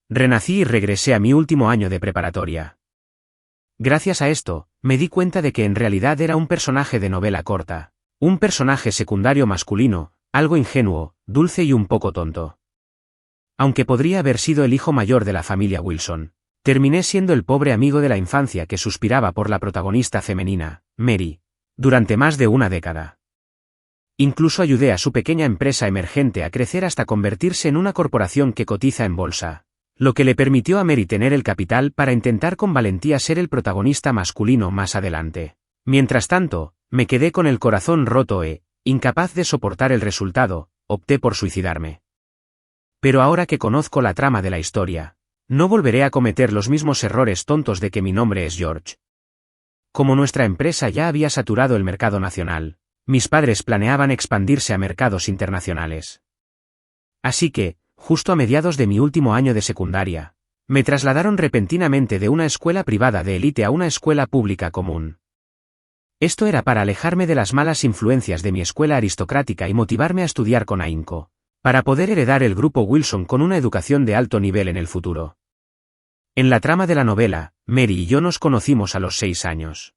Renací y regresé a mi último año de preparatoria. Gracias a esto, me di cuenta de que en realidad era un personaje de novela corta, un personaje secundario masculino, algo ingenuo, dulce y un poco tonto. Aunque podría haber sido el hijo mayor de la familia Wilson, terminé siendo el pobre amigo de la infancia que suspiraba por la protagonista femenina, Mary, durante más de una década. Incluso ayudé a su pequeña empresa emergente a crecer hasta convertirse en una corporación que cotiza en bolsa, lo que le permitió a Mary tener el capital para intentar con valentía ser el protagonista masculino más adelante. Mientras tanto, me quedé con el corazón roto e, incapaz de soportar el resultado, opté por suicidarme. Pero ahora que conozco la trama de la historia, no volveré a cometer los mismos errores tontos de que mi nombre es George. Como nuestra empresa ya había saturado el mercado nacional, mis padres planeaban expandirse a mercados internacionales. Así que, justo a mediados de mi último año de secundaria, me trasladaron repentinamente de una escuela privada de élite a una escuela pública común. Esto era para alejarme de las malas influencias de mi escuela aristocrática y motivarme a estudiar con ahínco, para poder heredar el grupo Wilson con una educación de alto nivel en el futuro. En la trama de la novela, Mary y yo nos conocimos a los 6 años.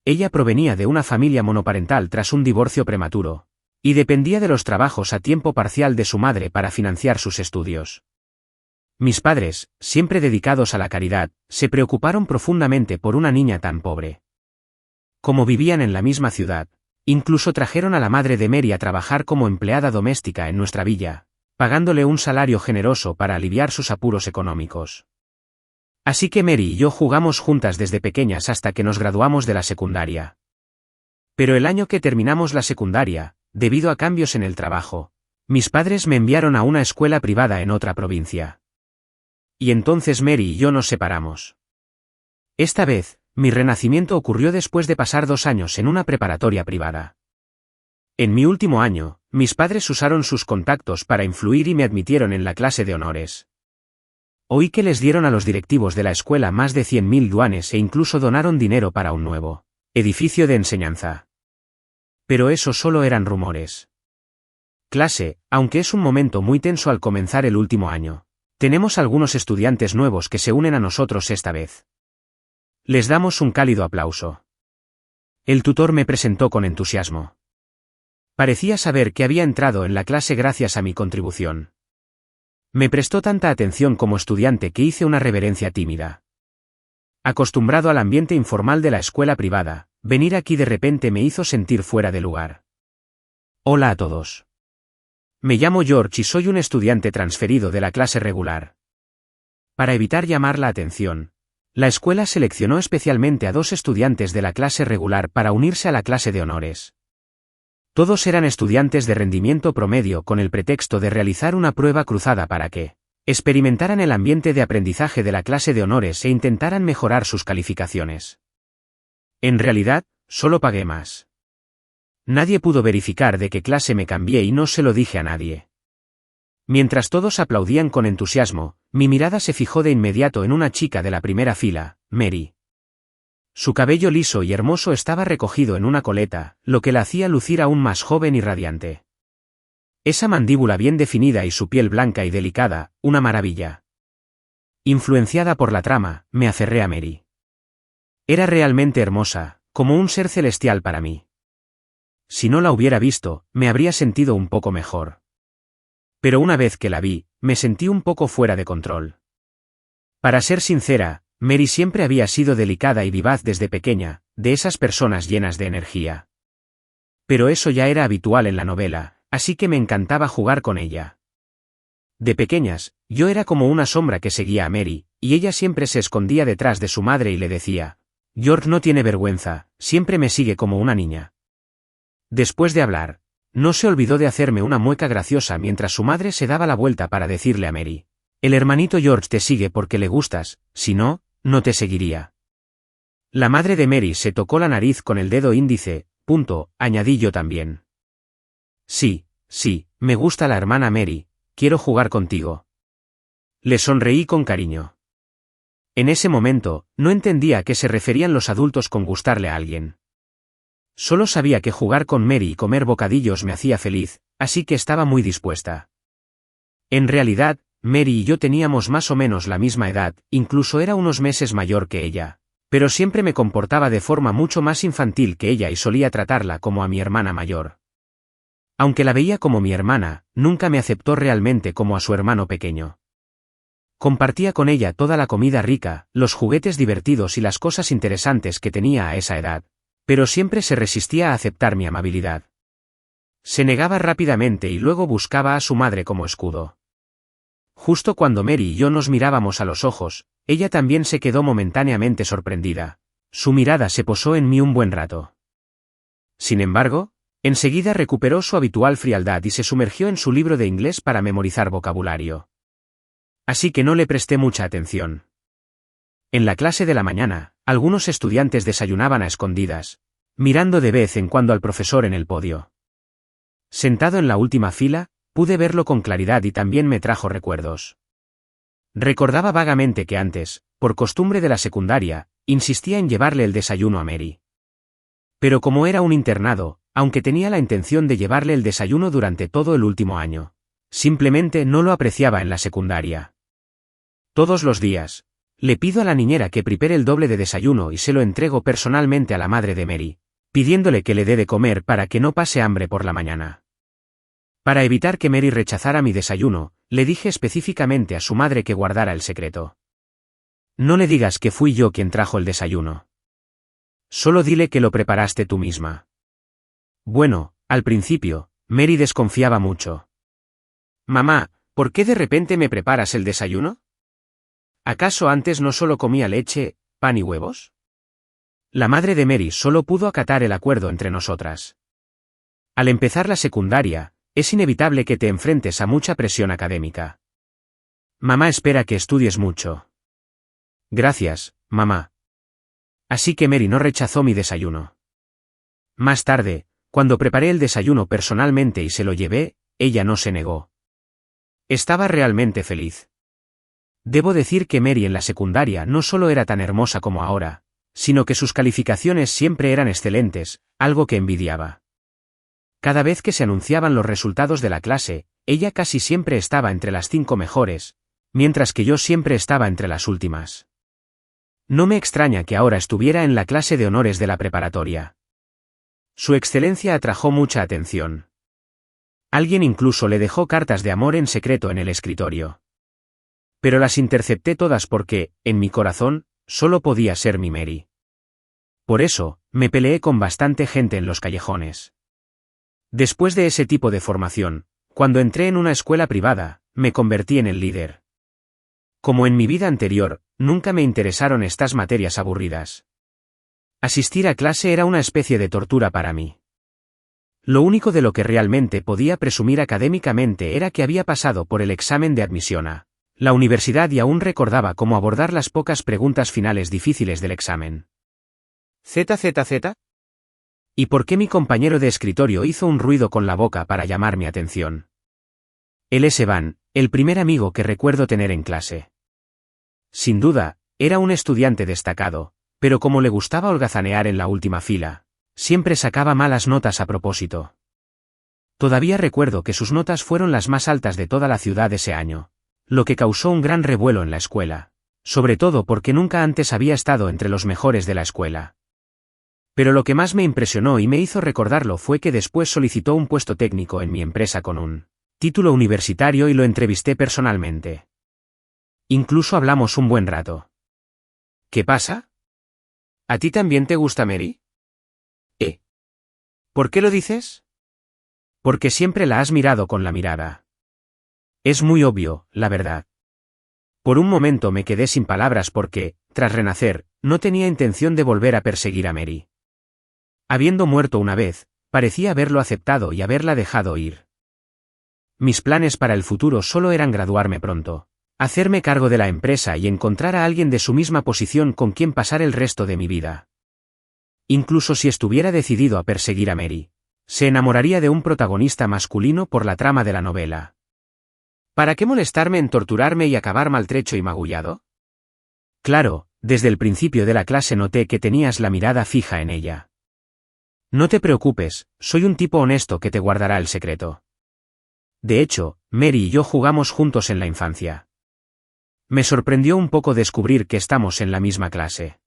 Ella provenía de una familia monoparental tras un divorcio prematuro, y dependía de los trabajos a tiempo parcial de su madre para financiar sus estudios. Mis padres, siempre dedicados a la caridad, se preocuparon profundamente por una niña tan pobre. Como vivían en la misma ciudad, incluso trajeron a la madre de Mary a trabajar como empleada doméstica en nuestra villa, pagándole un salario generoso para aliviar sus apuros económicos. Así que Mary y yo jugamos juntas desde pequeñas hasta que nos graduamos de la secundaria. Pero el año que terminamos la secundaria, debido a cambios en el trabajo, mis padres me enviaron a una escuela privada en otra provincia. Y entonces Mary y yo nos separamos. Esta vez, mi renacimiento ocurrió después de pasar 2 años en una preparatoria privada. En mi último año, mis padres usaron sus contactos para influir y me admitieron en la clase de honores. Oí que les dieron a los directivos de la escuela más de 100.000 yuanes e incluso donaron dinero para un nuevo edificio de enseñanza. Pero eso solo eran rumores. Clase, aunque es un momento muy tenso al comenzar el último año, tenemos algunos estudiantes nuevos que se unen a nosotros esta vez. Les damos un cálido aplauso. El tutor me presentó con entusiasmo. Parecía saber que había entrado en la clase gracias a mi contribución. Me prestó tanta atención como estudiante que hice una reverencia tímida. Acostumbrado al ambiente informal de la escuela privada, venir aquí de repente me hizo sentir fuera de lugar. Hola a todos. Me llamo George y soy un estudiante transferido de la clase regular. Para evitar llamar la atención, la escuela seleccionó especialmente a 2 estudiantes de la clase regular para unirse a la clase de honores. Todos eran estudiantes de rendimiento promedio con el pretexto de realizar una prueba cruzada para que experimentaran el ambiente de aprendizaje de la clase de honores e intentaran mejorar sus calificaciones. En realidad, solo pagué más. Nadie pudo verificar de qué clase me cambié y no se lo dije a nadie. Mientras todos aplaudían con entusiasmo, mi mirada se fijó de inmediato en una chica de la primera fila, Mary. Su cabello liso y hermoso estaba recogido en una coleta, lo que la hacía lucir aún más joven y radiante. Esa mandíbula bien definida y su piel blanca y delicada, una maravilla. Influenciada por la trama, me aferré a Mary. Era realmente hermosa, como un ser celestial para mí. Si no la hubiera visto, me habría sentido un poco mejor. Pero una vez que la vi, me sentí un poco fuera de control. Para ser sincera, Mary siempre había sido delicada y vivaz desde pequeña, de esas personas llenas de energía. Pero eso ya era habitual en la novela, así que me encantaba jugar con ella. De pequeñas, yo era como una sombra que seguía a Mary, y ella siempre se escondía detrás de su madre y le decía: George no tiene vergüenza, siempre me sigue como una niña. Después de hablar, no se olvidó de hacerme una mueca graciosa mientras su madre se daba la vuelta para decirle a Mary: el hermanito George te sigue porque le gustas, si no, no te seguiría. La madre de Mary se tocó la nariz con el dedo índice, añadí yo también. Sí, me gusta la hermana Mary, quiero jugar contigo. Le sonreí con cariño. En ese momento, no entendía a qué se referían los adultos con gustarle a alguien. Solo sabía que jugar con Mary y comer bocadillos me hacía feliz, así que estaba muy dispuesta. En realidad, Mary y yo teníamos más o menos la misma edad, incluso era unos meses mayor que ella. Pero siempre me comportaba de forma mucho más infantil que ella y solía tratarla como a mi hermana mayor. Aunque la veía como mi hermana, nunca me aceptó realmente como a su hermano pequeño. Compartía con ella toda la comida rica, los juguetes divertidos y las cosas interesantes que tenía a esa edad, pero siempre se resistía a aceptar mi amabilidad. Se negaba rápidamente y luego buscaba a su madre como escudo. Justo cuando Mary y yo nos mirábamos a los ojos, ella también se quedó momentáneamente sorprendida. Su mirada se posó en mí un buen rato. Sin embargo, enseguida recuperó su habitual frialdad y se sumergió en su libro de inglés para memorizar vocabulario. Así que no le presté mucha atención. En la clase de la mañana, algunos estudiantes desayunaban a escondidas, mirando de vez en cuando al profesor en el podio. Sentado en la última fila, pude verlo con claridad y también me trajo recuerdos. Recordaba vagamente que antes, por costumbre de la secundaria, insistía en llevarle el desayuno a Mary. Pero como era un internado, aunque tenía la intención de llevarle el desayuno durante todo el último año, simplemente no lo apreciaba en la secundaria. Todos los días, le pido a la niñera que prepare el doble de desayuno y se lo entrego personalmente a la madre de Mary, pidiéndole que le dé de comer para que no pase hambre por la mañana. Para evitar que Mary rechazara mi desayuno, le dije específicamente a su madre que guardara el secreto. No le digas que fui yo quien trajo el desayuno. Solo dile que lo preparaste tú misma. Bueno, al principio, Mary desconfiaba mucho. Mamá, ¿por qué de repente me preparas el desayuno? ¿Acaso antes no solo comía leche, pan y huevos? La madre de Mary solo pudo acatar el acuerdo entre nosotras. Al empezar la secundaria, es inevitable que te enfrentes a mucha presión académica. Mamá espera que estudies mucho. Gracias, mamá. Así que Mary no rechazó mi desayuno. Más tarde, cuando preparé el desayuno personalmente y se lo llevé, ella no se negó. Estaba realmente feliz. Debo decir que Mary en la secundaria no solo era tan hermosa como ahora, sino que sus calificaciones siempre eran excelentes, algo que envidiaba. Cada vez que se anunciaban los resultados de la clase, ella casi siempre estaba entre las 5 mejores, mientras que yo siempre estaba entre las últimas. No me extraña que ahora estuviera en la clase de honores de la preparatoria. Su excelencia atrajo mucha atención. Alguien incluso le dejó cartas de amor en secreto en el escritorio. Pero las intercepté todas porque, en mi corazón, solo podía ser mi Mary. Por eso, me peleé con bastante gente en los callejones. Después de ese tipo de formación, cuando entré en una escuela privada, me convertí en el líder. Como en mi vida anterior, nunca me interesaron estas materias aburridas. Asistir a clase era una especie de tortura para mí. Lo único de lo que realmente podía presumir académicamente era que había pasado por el examen de admisión a la universidad y aún recordaba cómo abordar las pocas preguntas finales difíciles del examen. ¿ZZZ? ¿Y por qué mi compañero de escritorio hizo un ruido con la boca para llamar mi atención? Él es Evan, el primer amigo que recuerdo tener en clase. Sin duda, era un estudiante destacado, pero como le gustaba holgazanear en la última fila, siempre sacaba malas notas a propósito. Todavía recuerdo que sus notas fueron las más altas de toda la ciudad ese año, lo que causó un gran revuelo en la escuela, sobre todo porque nunca antes había estado entre los mejores de la escuela. Pero lo que más me impresionó y me hizo recordarlo fue que después solicitó un puesto técnico en mi empresa con un título universitario y lo entrevisté personalmente. Incluso hablamos un buen rato. ¿Qué pasa? ¿A ti también te gusta Mary? ¿Por qué lo dices? Porque siempre la has mirado con la mirada. Es muy obvio, la verdad. Por un momento me quedé sin palabras porque, tras renacer, no tenía intención de volver a perseguir a Mary. Habiendo muerto una vez, parecía haberlo aceptado y haberla dejado ir. Mis planes para el futuro solo eran graduarme pronto, hacerme cargo de la empresa y encontrar a alguien de su misma posición con quien pasar el resto de mi vida. Incluso si estuviera decidido a perseguir a Mary, se enamoraría de un protagonista masculino por la trama de la novela. ¿Para qué molestarme en torturarme y acabar maltrecho y magullado? Claro, desde el principio de la clase noté que tenías la mirada fija en ella. No te preocupes, soy un tipo honesto que te guardará el secreto. De hecho, Mary y yo jugamos juntos en la infancia. Me sorprendió un poco descubrir que estamos en la misma clase.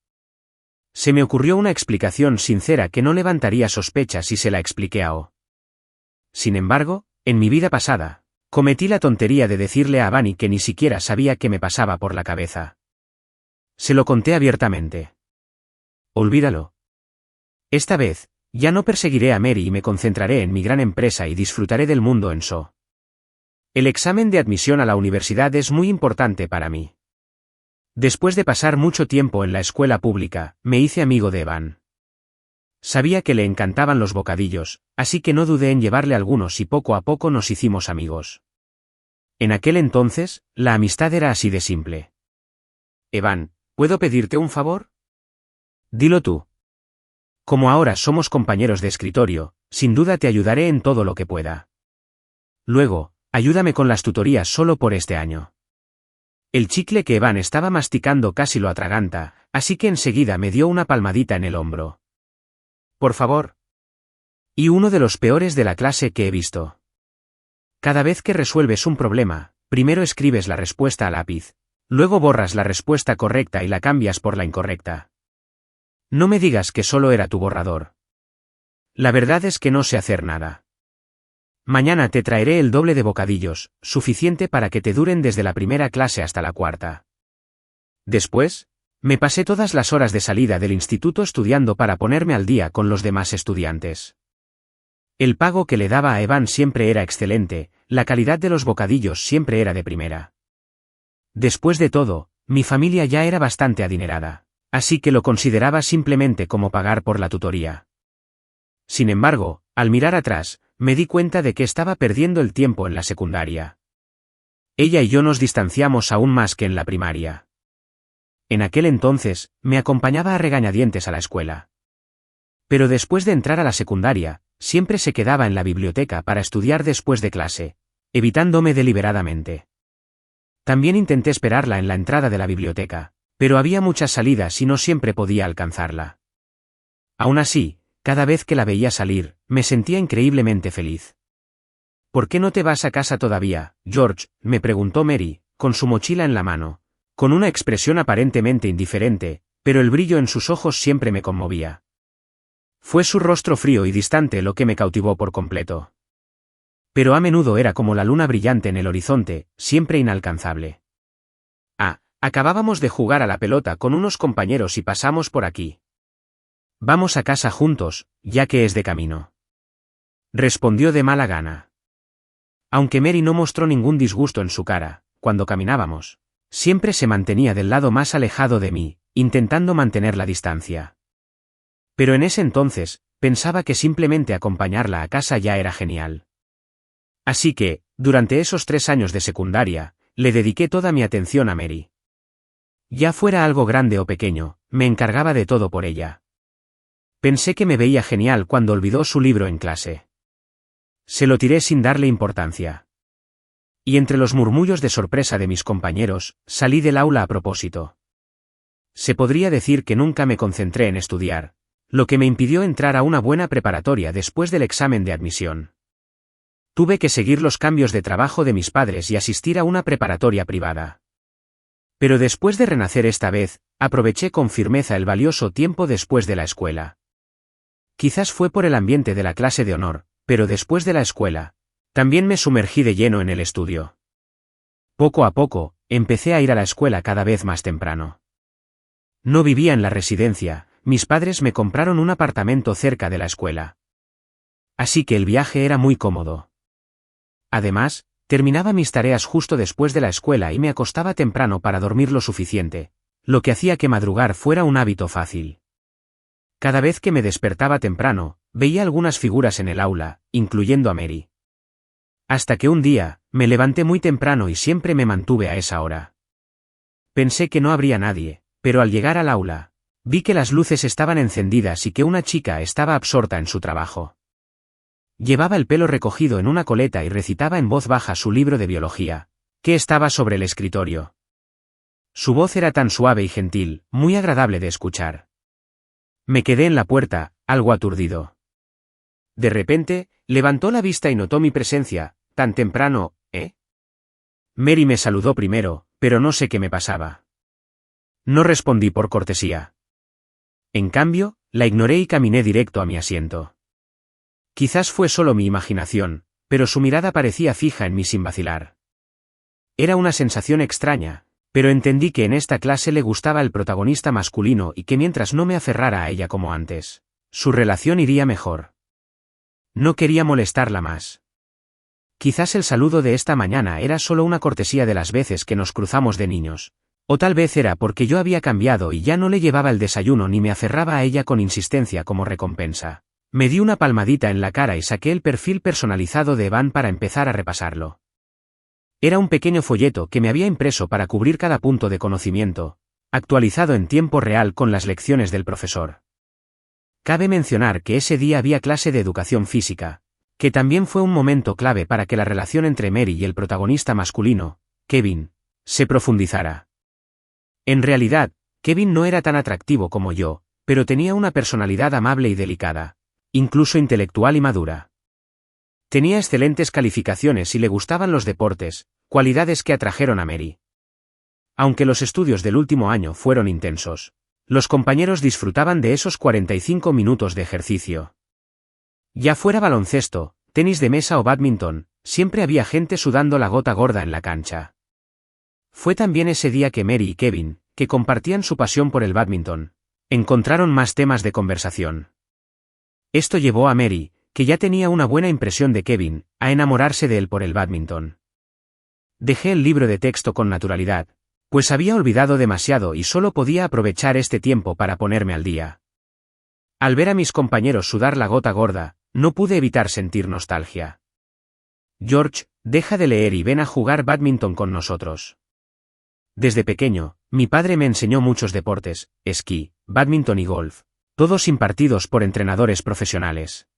Se me ocurrió una explicación sincera que no levantaría sospechas y se la expliqué a O. Sin embargo, en mi vida pasada, cometí la tontería de decirle a Bunny que ni siquiera sabía qué me pasaba por la cabeza. Se lo conté abiertamente. Olvídalo. Esta vez, ya no perseguiré a Mary y me concentraré en mi gran empresa y disfrutaré del mundo en So. El examen de admisión a la universidad es muy importante para mí. Después de pasar mucho tiempo en la escuela pública, me hice amigo de Evan. Sabía que le encantaban los bocadillos, así que no dudé en llevarle algunos y poco a poco nos hicimos amigos. En aquel entonces, la amistad era así de simple. Evan, ¿puedo pedirte un favor? Dilo tú. Como ahora somos compañeros de escritorio, sin duda te ayudaré en todo lo que pueda. Luego, ayúdame con las tutorías solo por este año. El chicle que Evan estaba masticando casi lo atraganta, así que enseguida me dio una palmadita en el hombro. Por favor. Y uno de los peores de la clase que he visto. Cada vez que resuelves un problema, primero escribes la respuesta a lápiz, luego borras la respuesta correcta y la cambias por la incorrecta. No me digas que solo era tu borrador. La verdad es que no sé hacer nada. Mañana te traeré el doble de bocadillos, suficiente para que te duren desde la primera clase hasta la cuarta. Después, me pasé todas las horas de salida del instituto estudiando para ponerme al día con los demás estudiantes. El pago que le daba a Evan siempre era excelente, la calidad de los bocadillos siempre era de primera. Después de todo, mi familia ya era bastante adinerada, así que lo consideraba simplemente como pagar por la tutoría. Sin embargo, al mirar atrás, me di cuenta de que estaba perdiendo el tiempo en la secundaria. Ella y yo nos distanciamos aún más que en la primaria. En aquel entonces, me acompañaba a regañadientes a la escuela. Pero después de entrar a la secundaria, siempre se quedaba en la biblioteca para estudiar después de clase, evitándome deliberadamente. También intenté esperarla en la entrada de la biblioteca, pero había muchas salidas y no siempre podía alcanzarla. Aún así, cada vez que la veía salir, me sentía increíblemente feliz. ¿Por qué no te vas a casa todavía, George?, me preguntó Mary, con su mochila en la mano, con una expresión aparentemente indiferente, pero el brillo en sus ojos siempre me conmovía. Fue su rostro frío y distante lo que me cautivó por completo. Pero a menudo era como la luna brillante en el horizonte, siempre inalcanzable. Acabábamos de jugar a la pelota con unos compañeros y pasamos por aquí. Vamos a casa juntos, ya que es de camino. Respondió de mala gana. Aunque Mary no mostró ningún disgusto en su cara, cuando caminábamos, siempre se mantenía del lado más alejado de mí, intentando mantener la distancia. Pero en ese entonces, pensaba que simplemente acompañarla a casa ya era genial. Así que, durante esos 3 años de secundaria, le dediqué toda mi atención a Mary. Ya fuera algo grande o pequeño, me encargaba de todo por ella. Pensé que me veía genial cuando olvidó su libro en clase. Se lo tiré sin darle importancia. Y entre los murmullos de sorpresa de mis compañeros, salí del aula a propósito. Se podría decir que nunca me concentré en estudiar, lo que me impidió entrar a una buena preparatoria después del examen de admisión. Tuve que seguir los cambios de trabajo de mis padres y asistir a una preparatoria privada. Pero después de renacer esta vez, aproveché con firmeza el valioso tiempo después de la escuela. Quizás fue por el ambiente de la clase de honor, pero después de la escuela, también me sumergí de lleno en el estudio. Poco a poco, empecé a ir a la escuela cada vez más temprano. No vivía en la residencia, mis padres me compraron un apartamento cerca de la escuela. Así que el viaje era muy cómodo. Además, terminaba mis tareas justo después de la escuela y me acostaba temprano para dormir lo suficiente, lo que hacía que madrugar fuera un hábito fácil. Cada vez que me despertaba temprano, veía algunas figuras en el aula, incluyendo a Mary. Hasta que un día, me levanté muy temprano y siempre me mantuve a esa hora. Pensé que no habría nadie, pero al llegar al aula, vi que las luces estaban encendidas y que una chica estaba absorta en su trabajo. Llevaba el pelo recogido en una coleta y recitaba en voz baja su libro de biología, que estaba sobre el escritorio. Su voz era tan suave y gentil, muy agradable de escuchar. Me quedé en la puerta, algo aturdido. De repente, levantó la vista y notó mi presencia. ¿Tan temprano, eh? Mary me saludó primero, pero no sé qué me pasaba. No respondí por cortesía. En cambio, la ignoré y caminé directo a mi asiento. Quizás fue solo mi imaginación, pero su mirada parecía fija en mí sin vacilar. Era una sensación extraña, pero entendí que en esta clase le gustaba el protagonista masculino y que mientras no me aferrara a ella como antes, su relación iría mejor. No quería molestarla más. Quizás el saludo de esta mañana era solo una cortesía de las veces que nos cruzamos de niños, o tal vez era porque yo había cambiado y ya no le llevaba el desayuno ni me aferraba a ella con insistencia como recompensa. Me di una palmadita en la cara y saqué el perfil personalizado de Evan para empezar a repasarlo. Era un pequeño folleto que me había impreso para cubrir cada punto de conocimiento, actualizado en tiempo real con las lecciones del profesor. Cabe mencionar que ese día había clase de educación física, que también fue un momento clave para que la relación entre Mary y el protagonista masculino, Kevin, se profundizara. En realidad, Kevin no era tan atractivo como yo, pero tenía una personalidad amable y delicada, incluso intelectual y madura. Tenía excelentes calificaciones y le gustaban los deportes, cualidades que atrajeron a Mary. Aunque los estudios del último año fueron intensos, los compañeros disfrutaban de esos 45 minutos de ejercicio. Ya fuera baloncesto, tenis de mesa o bádminton, siempre había gente sudando la gota gorda en la cancha. Fue también ese día que Mary y Kevin, que compartían su pasión por el bádminton, encontraron más temas de conversación. Esto llevó a Mary, que ya tenía una buena impresión de Kevin, a enamorarse de él por el bádminton. Dejé el libro de texto con naturalidad, pues había olvidado demasiado y solo podía aprovechar este tiempo para ponerme al día. Al ver a mis compañeros sudar la gota gorda, no pude evitar sentir nostalgia. George, deja de leer y ven a jugar bádminton con nosotros. Desde pequeño, mi padre me enseñó muchos deportes, esquí, bádminton y golf, todos impartidos por entrenadores profesionales.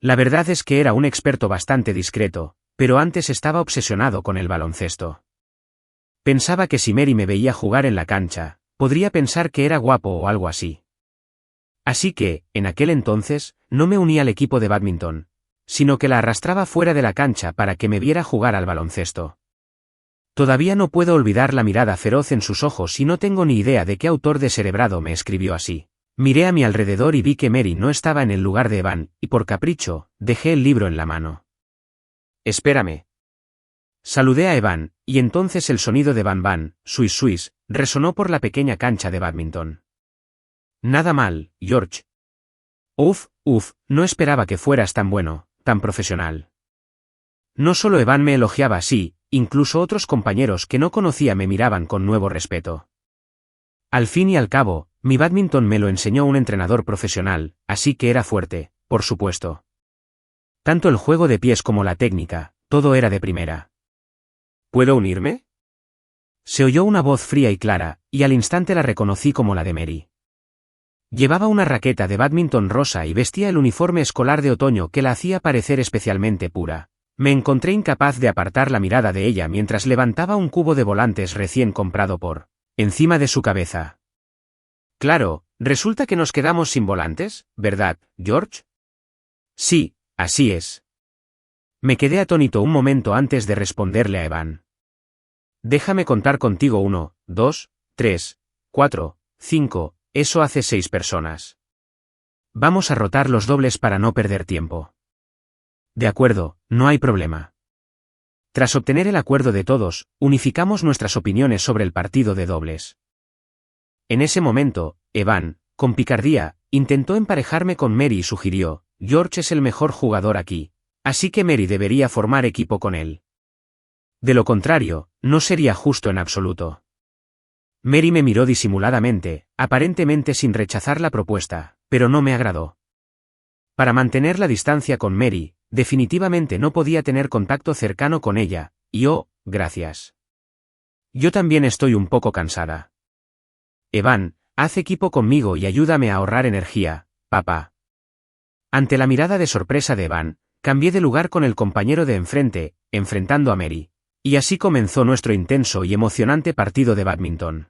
La verdad es que era un experto bastante discreto, pero antes estaba obsesionado con el baloncesto. Pensaba que si Mary me veía jugar en la cancha, podría pensar que era guapo o algo así. Así que, en aquel entonces, no me uní al equipo de bádminton, sino que la arrastraba fuera de la cancha para que me viera jugar al baloncesto. Todavía no puedo olvidar la mirada feroz en sus ojos y no tengo ni idea de qué autor descerebrado me escribió así. Miré a mi alrededor y vi que Mary no estaba en el lugar de Evan, y por capricho, dejé el libro en la mano. «Espérame». Saludé a Evan, y entonces el sonido de Van Van, Swiss Swiss, resonó por la pequeña cancha de bádminton. «Nada mal, George». Uf, no esperaba que fueras tan bueno, tan profesional. No solo Evan me elogiaba así, incluso otros compañeros que no conocía me miraban con nuevo respeto. Al fin y al cabo, mi bádminton me lo enseñó un entrenador profesional, así que era fuerte, por supuesto. Tanto el juego de pies como la técnica, todo era de primera. ¿Puedo unirme? Se oyó una voz fría y clara, y al instante la reconocí como la de Mary. Llevaba una raqueta de bádminton rosa y vestía el uniforme escolar de otoño que la hacía parecer especialmente pura. Me encontré incapaz de apartar la mirada de ella mientras levantaba un cubo de volantes recién comprado por encima de su cabeza. Claro, resulta que nos quedamos sin volantes, ¿verdad, George? Sí, así es. Me quedé atónito un momento antes de responderle a Evan. Déjame contar contigo 1, 2, 3, 4, 5, eso hace 6 personas. Vamos a rotar los dobles para no perder tiempo. De acuerdo, no hay problema. Tras obtener el acuerdo de todos, unificamos nuestras opiniones sobre el partido de dobles. En ese momento, Evan, con picardía, intentó emparejarme con Mary y sugirió, George es el mejor jugador aquí, así que Mary debería formar equipo con él. De lo contrario, no sería justo en absoluto. Mary me miró disimuladamente, aparentemente sin rechazar la propuesta, pero no me agradó. Para mantener la distancia con Mary, definitivamente no podía tener contacto cercano con ella, y oh, gracias. Yo también estoy un poco cansada. Evan, haz equipo conmigo y ayúdame a ahorrar energía, papá. Ante la mirada de sorpresa de Evan, cambié de lugar con el compañero de enfrente, enfrentando a Mary. Y así comenzó nuestro intenso y emocionante partido de bádminton.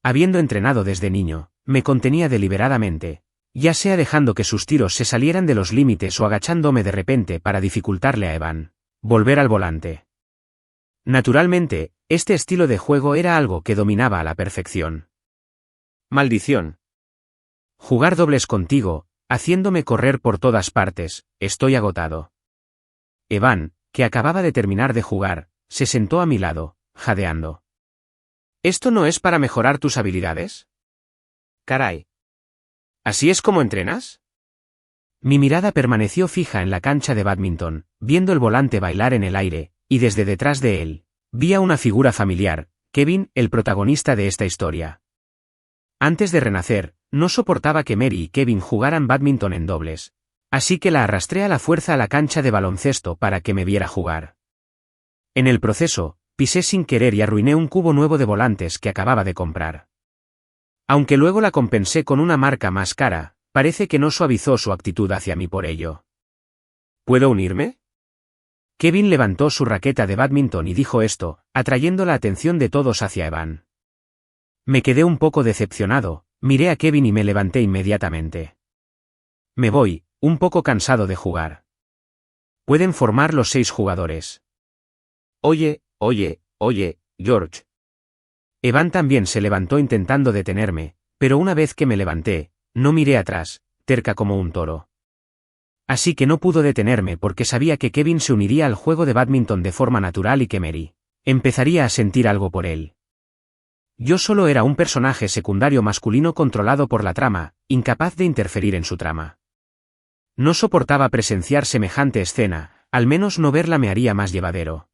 Habiendo entrenado desde niño, me contenía deliberadamente, ya sea dejando que sus tiros se salieran de los límites o agachándome de repente para dificultarle a Evan volver al volante. Naturalmente, este estilo de juego era algo que dominaba a la perfección. Maldición. Jugar dobles contigo, haciéndome correr por todas partes, estoy agotado. Evan, que acababa de terminar de jugar, se sentó a mi lado, jadeando. ¿Esto no es para mejorar tus habilidades? Caray. ¿Así es como entrenas? Mi mirada permaneció fija en la cancha de bádminton, viendo el volante bailar en el aire, y desde detrás de él, vi a una figura familiar, Kevin, el protagonista de esta historia. Antes de renacer, no soportaba que Mary y Kevin jugaran bádminton en dobles, así que la arrastré a la fuerza a la cancha de baloncesto para que me viera jugar. En el proceso, pisé sin querer y arruiné un cubo nuevo de volantes que acababa de comprar. Aunque luego la compensé con una marca más cara, parece que no suavizó su actitud hacia mí por ello. ¿Puedo unirme? Kevin levantó su raqueta de bádminton y dijo esto, atrayendo la atención de todos hacia Evan. Me quedé un poco decepcionado, miré a Kevin y me levanté inmediatamente. Me voy, un poco cansado de jugar. Pueden formar los 6 jugadores. Oye, George. Evan también se levantó intentando detenerme, pero una vez que me levanté, no miré atrás, terca como un toro. Así que no pudo detenerme porque sabía que Kevin se uniría al juego de bádminton de forma natural y que Mary empezaría a sentir algo por él. Yo solo era un personaje secundario masculino controlado por la trama, incapaz de interferir en su trama. No soportaba presenciar semejante escena, al menos no verla me haría más llevadero.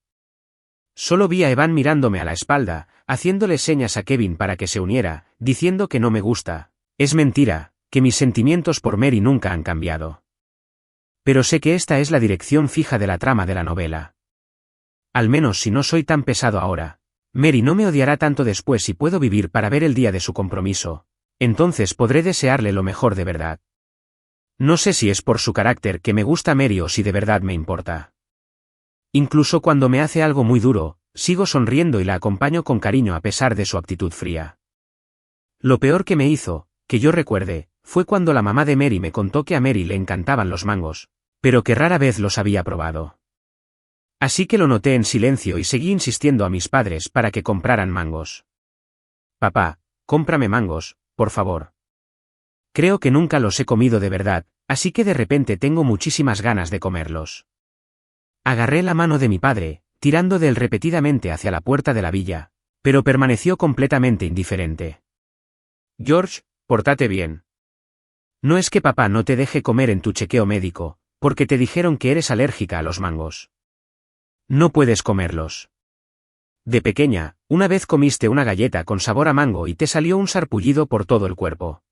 Solo vi a Evan mirándome a la espalda, haciéndole señas a Kevin para que se uniera, diciendo que no me gusta. Es mentira, que mis sentimientos por Mary nunca han cambiado. Pero sé que esta es la dirección fija de la trama de la novela. Al menos si no soy tan pesado ahora, Mary no me odiará tanto después si puedo vivir para ver el día de su compromiso. Entonces podré desearle lo mejor de verdad. No sé si es por su carácter que me gusta Mary o si de verdad me importa. Incluso cuando me hace algo muy duro, sigo sonriendo y la acompaño con cariño a pesar de su actitud fría. Lo peor que me hizo, que yo recuerde, fue cuando la mamá de Mary me contó que a Mary le encantaban los mangos, pero que rara vez los había probado. Así que lo noté en silencio y seguí insistiendo a mis padres para que compraran mangos. Papá, cómprame mangos, por favor. Creo que nunca los he comido de verdad, así que de repente tengo muchísimas ganas de comerlos. Agarré la mano de mi padre, tirando de él repetidamente hacia la puerta de la villa, pero permaneció completamente indiferente. George, pórtate bien. No es que papá no te deje comer en tu chequeo médico, porque te dijeron que eres alérgica a los mangos. No puedes comerlos. De pequeña, una vez comiste una galleta con sabor a mango y te salió un sarpullido por todo el cuerpo.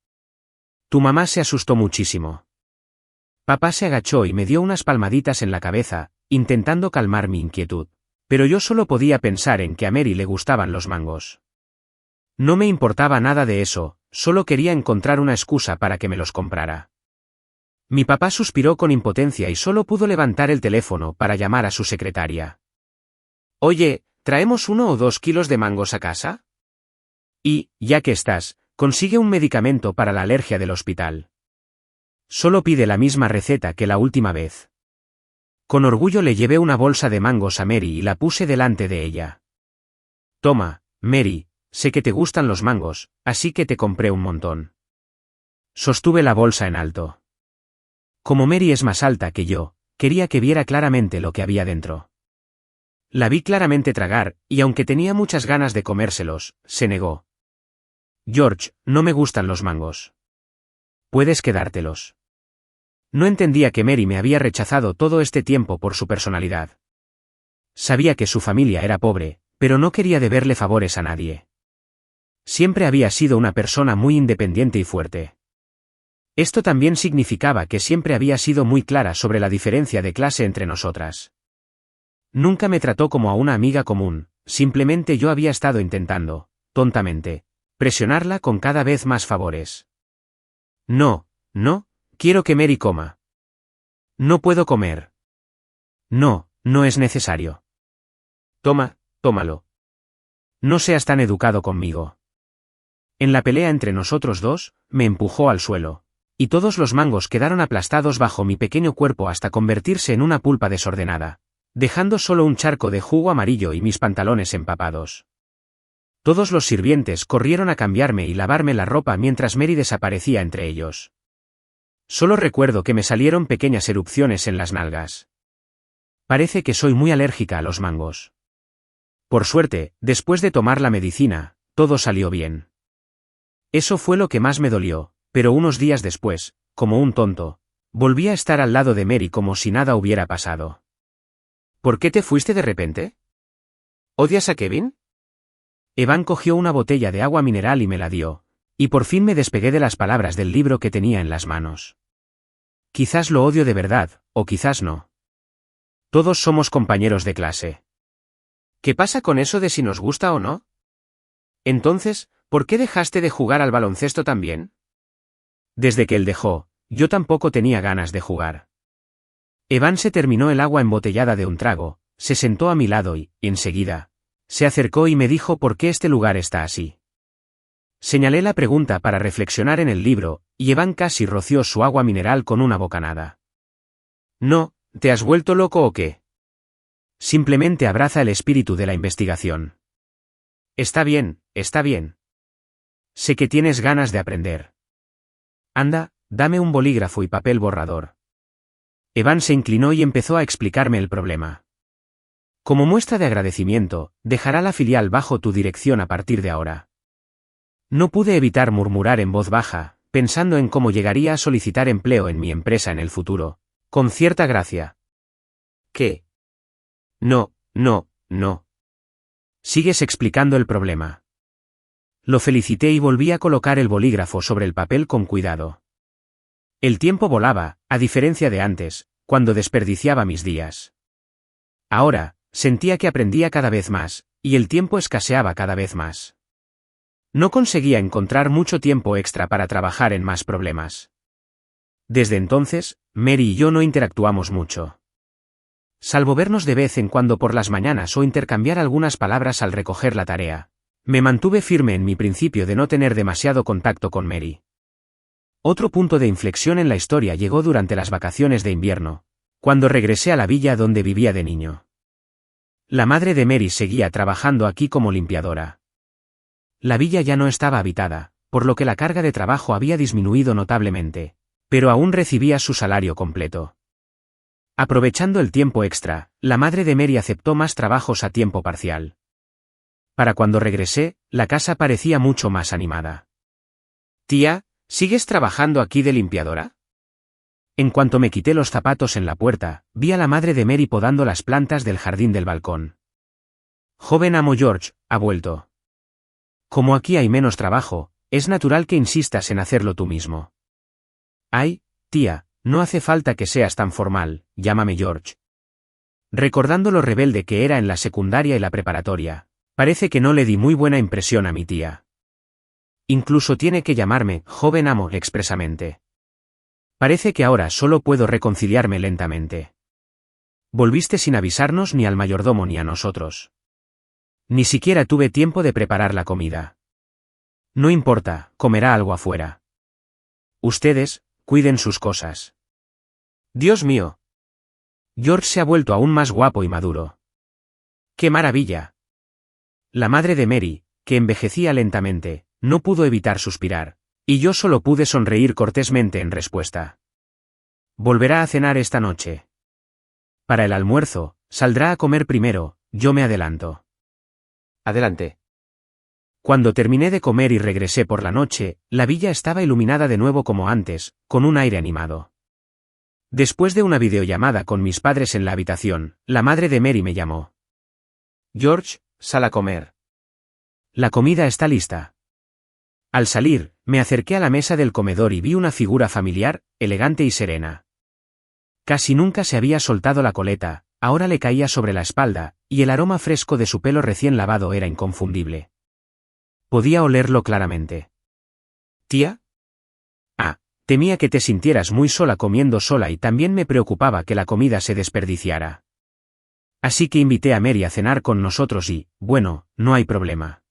Tu mamá se asustó muchísimo. Papá se agachó y me dio unas palmaditas en la cabeza, intentando calmar mi inquietud, pero yo solo podía pensar en que a Mary le gustaban los mangos. No me importaba nada de eso, solo quería encontrar una excusa para que me los comprara. Mi papá suspiró con impotencia y solo pudo levantar el teléfono para llamar a su secretaria. Oye, ¿traemos 1 o 2 kilos de mangos a casa? Y, ya que estás, consigue un medicamento para la alergia del hospital. Solo pide la misma receta que la última vez. Con orgullo le llevé una bolsa de mangos a Mary y la puse delante de ella. Toma, Mary, sé que te gustan los mangos, así que te compré un montón. Sostuve la bolsa en alto. Como Mary es más alta que yo, quería que viera claramente lo que había dentro. La vi claramente tragar, y aunque tenía muchas ganas de comérselos, se negó. George, no me gustan los mangos. Puedes quedártelos. No entendía que Mary me había rechazado todo este tiempo por su personalidad. Sabía que su familia era pobre, pero no quería deberle favores a nadie. Siempre había sido una persona muy independiente y fuerte. Esto también significaba que siempre había sido muy clara sobre la diferencia de clase entre nosotras. Nunca me trató como a una amiga común, simplemente yo había estado intentando, tontamente, presionarla con cada vez más favores. No, quiero que Mary coma. No puedo comer. No es necesario. Tómalo. No seas tan educado conmigo. En la pelea entre nosotros dos, me empujó al suelo, y todos los mangos quedaron aplastados bajo mi pequeño cuerpo hasta convertirse en una pulpa desordenada. dejando solo un charco de jugo amarillo y mis pantalones empapados. Todos los sirvientes corrieron a cambiarme y lavarme la ropa mientras Mary desaparecía entre ellos. Solo recuerdo que me salieron pequeñas erupciones en las nalgas. Parece que soy muy alérgica a los mangos. Por suerte, después de tomar la medicina, todo salió bien. Eso fue lo que más me dolió, pero unos días después, como un tonto, volví a estar al lado de Mary como si nada hubiera pasado. ¿Por qué te fuiste de repente? ¿Odias a Kevin? Evan cogió una botella de agua mineral y me la dio, y por fin me despegué de las palabras del libro que tenía en las manos. Quizás lo odio de verdad, o quizás no. Todos somos compañeros de clase. ¿Qué pasa con eso de si nos gusta o no? Entonces, ¿por qué dejaste de jugar al baloncesto también? Desde que él dejó, yo tampoco tenía ganas de jugar. Evan se terminó el agua embotellada de un trago, se sentó a mi lado y, enseguida, se acercó y me dijo por qué este lugar está así. Señalé la pregunta para reflexionar en el libro, y Evan casi roció su agua mineral con una bocanada. No, ¿te has vuelto loco o qué? Simplemente abraza el espíritu de la investigación. Está bien, está bien. Sé que tienes ganas de aprender. Anda, dame un bolígrafo y papel borrador. Evan se inclinó y empezó a explicarme el problema. Como muestra de agradecimiento, dejará la filial bajo tu dirección a partir de ahora. No pude evitar murmurar en voz baja, pensando en cómo llegaría a solicitar empleo en mi empresa en el futuro, con cierta gracia. ¿Qué? No. Sigues explicando el problema. Lo felicité y volví a colocar el bolígrafo sobre el papel con cuidado. El tiempo volaba, a diferencia de antes, cuando desperdiciaba mis días. Ahora, sentía que aprendía cada vez más, y el tiempo escaseaba cada vez más. No conseguía encontrar mucho tiempo extra para trabajar en más problemas. Desde entonces, Mary y yo no interactuamos mucho. Salvo vernos de vez en cuando por las mañanas o intercambiar algunas palabras al recoger la tarea, me mantuve firme en mi principio de no tener demasiado contacto con Mary. Otro punto de inflexión en la historia llegó durante las vacaciones de invierno, cuando regresé a la villa donde vivía de niño. La madre de Mary seguía trabajando aquí como limpiadora. La villa ya no estaba habitada, por lo que la carga de trabajo había disminuido notablemente, pero aún recibía su salario completo. Aprovechando el tiempo extra, la madre de Mary aceptó más trabajos a tiempo parcial. Para cuando regresé, la casa parecía mucho más animada. Tía, ¿sigues trabajando aquí de limpiadora? En cuanto me quité los zapatos en la puerta, vi a la madre de Mary podando las plantas del jardín del balcón. Joven amo George, ha vuelto. Como aquí hay menos trabajo, es natural que insistas en hacerlo tú mismo. Ay, tía, no hace falta que seas tan formal, llámame George. Recordando lo rebelde que era en la secundaria y la preparatoria, parece que no le di muy buena impresión a mi tía. Incluso tiene que llamarme joven amo expresamente. Parece que ahora solo puedo reconciliarme lentamente. Volviste sin avisarnos ni al mayordomo ni a nosotros. Ni siquiera tuve tiempo de preparar la comida. No importa, comerá algo afuera. Ustedes, cuiden sus cosas. Dios mío. George se ha vuelto aún más guapo y maduro. ¡Qué maravilla! La madre de Mary, que envejecía lentamente, no pudo evitar suspirar, y yo solo pude sonreír cortésmente en respuesta. Volverá a cenar esta noche. Para el almuerzo, saldrá a comer primero, yo me adelanto. Adelante. Cuando terminé de comer y regresé por la noche, la villa estaba iluminada de nuevo como antes, con un aire animado. Después de una videollamada con mis padres en la habitación, la madre de Mary me llamó. George, sal a comer. La comida está lista. Al salir, me acerqué a la mesa del comedor y vi una figura familiar, elegante y serena. Casi nunca se había soltado la coleta, ahora le caía sobre la espalda, y el aroma fresco de su pelo recién lavado era inconfundible. Podía olerlo claramente. ¿Tía? Ah, temía que te sintieras muy sola comiendo sola y también me preocupaba que la comida se desperdiciara. Así que invité a Mary a cenar con nosotros y, bueno, no hay problema.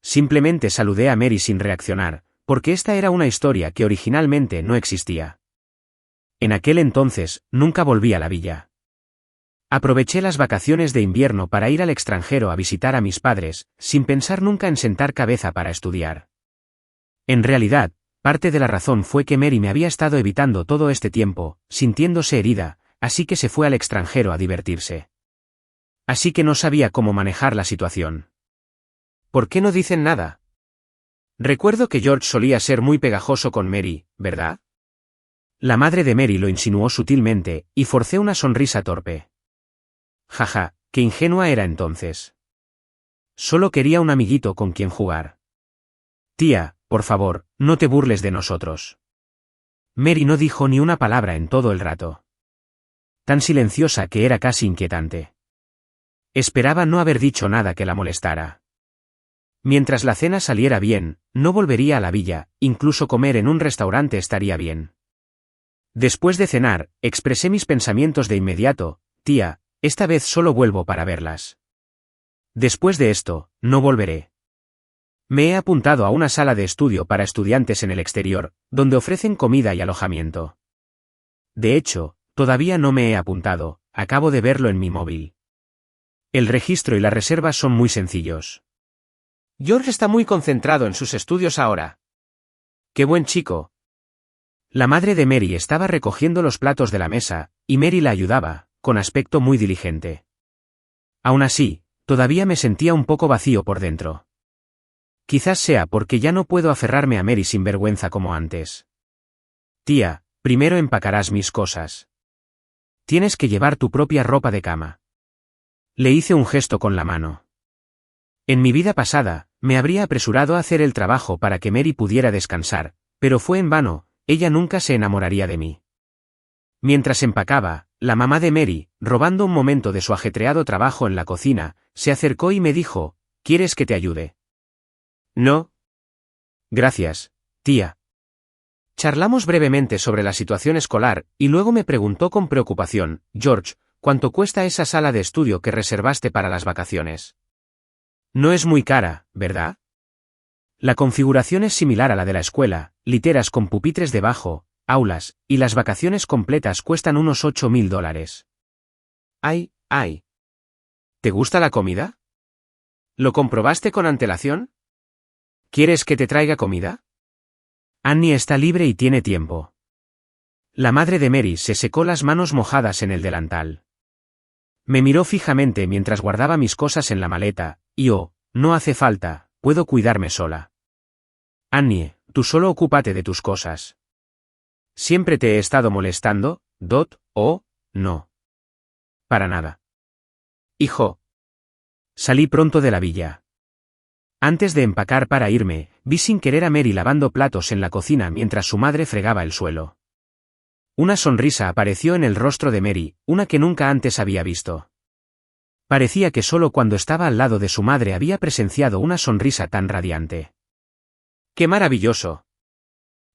Simplemente saludé a Mary sin reaccionar, porque esta era una historia que originalmente no existía. En aquel entonces, nunca volví a la villa. Aproveché las vacaciones de invierno para ir al extranjero a visitar a mis padres, sin pensar nunca en sentar cabeza para estudiar. En realidad, parte de la razón fue que Mary me había estado evitando todo este tiempo, sintiéndose herida, así que se fue al extranjero a divertirse. Así que no sabía cómo manejar la situación. ¿Por qué no dicen nada? Recuerdo que George solía ser muy pegajoso con Mary, ¿verdad? La madre de Mary lo insinuó sutilmente, y forcé una sonrisa torpe. Jaja, qué ingenua era entonces. Solo quería un amiguito con quien jugar. Tía, por favor, no te burles de nosotros. Mary no dijo ni una palabra en todo el rato. Tan silenciosa que era casi inquietante. Esperaba no haber dicho nada que la molestara. Mientras la cena saliera bien, no volvería a la villa, incluso comer en un restaurante estaría bien. Después de cenar, expresé mis pensamientos de inmediato: tía, esta vez solo vuelvo para verlas. Después de esto, no volveré. Me he apuntado a una sala de estudio para estudiantes en el exterior, donde ofrecen comida y alojamiento. De hecho, todavía no me he apuntado, acabo de verlo en mi móvil. El registro y las reservas son muy sencillos. George está muy concentrado en sus estudios ahora. ¡Qué buen chico! La madre de Mary estaba recogiendo los platos de la mesa, y Mary la ayudaba, con aspecto muy diligente. Aún así, todavía me sentía un poco vacío por dentro. Quizás sea porque ya no puedo aferrarme a Mary sin vergüenza como antes. Tía, primero empacarás mis cosas. Tienes que llevar tu propia ropa de cama. Le hice un gesto con la mano. En mi vida pasada, me habría apresurado a hacer el trabajo para que Mary pudiera descansar, pero fue en vano, ella nunca se enamoraría de mí. Mientras empacaba, la mamá de Mary, robando un momento de su ajetreado trabajo en la cocina, se acercó y me dijo: ¿quieres que te ayude? No. Gracias, tía. Charlamos brevemente sobre la situación escolar, y luego me preguntó con preocupación: George, ¿cuánto cuesta esa sala de estudio que reservaste para las vacaciones? No es muy cara, ¿verdad? La configuración es similar a la de la escuela, literas con pupitres debajo, aulas, y las vacaciones completas cuestan unos $8,000. ¡Ay! ¿Te gusta la comida? ¿Lo comprobaste con antelación? ¿Quieres que te traiga comida? Annie está libre y tiene tiempo. La madre de Mary se secó las manos mojadas en el delantal. Me miró fijamente mientras guardaba mis cosas en la maleta, y no hace falta, puedo cuidarme sola. Annie, tú solo ocúpate de tus cosas. ¿Siempre te he estado molestando, Dot, o no? Para nada. Hijo. Salí pronto de la villa. Antes de empacar para irme, vi sin querer a Mary lavando platos en la cocina mientras su madre fregaba el suelo. Una sonrisa apareció en el rostro de Mary, una que nunca antes había visto. Parecía que solo cuando estaba al lado de su madre había presenciado una sonrisa tan radiante. ¡Qué maravilloso!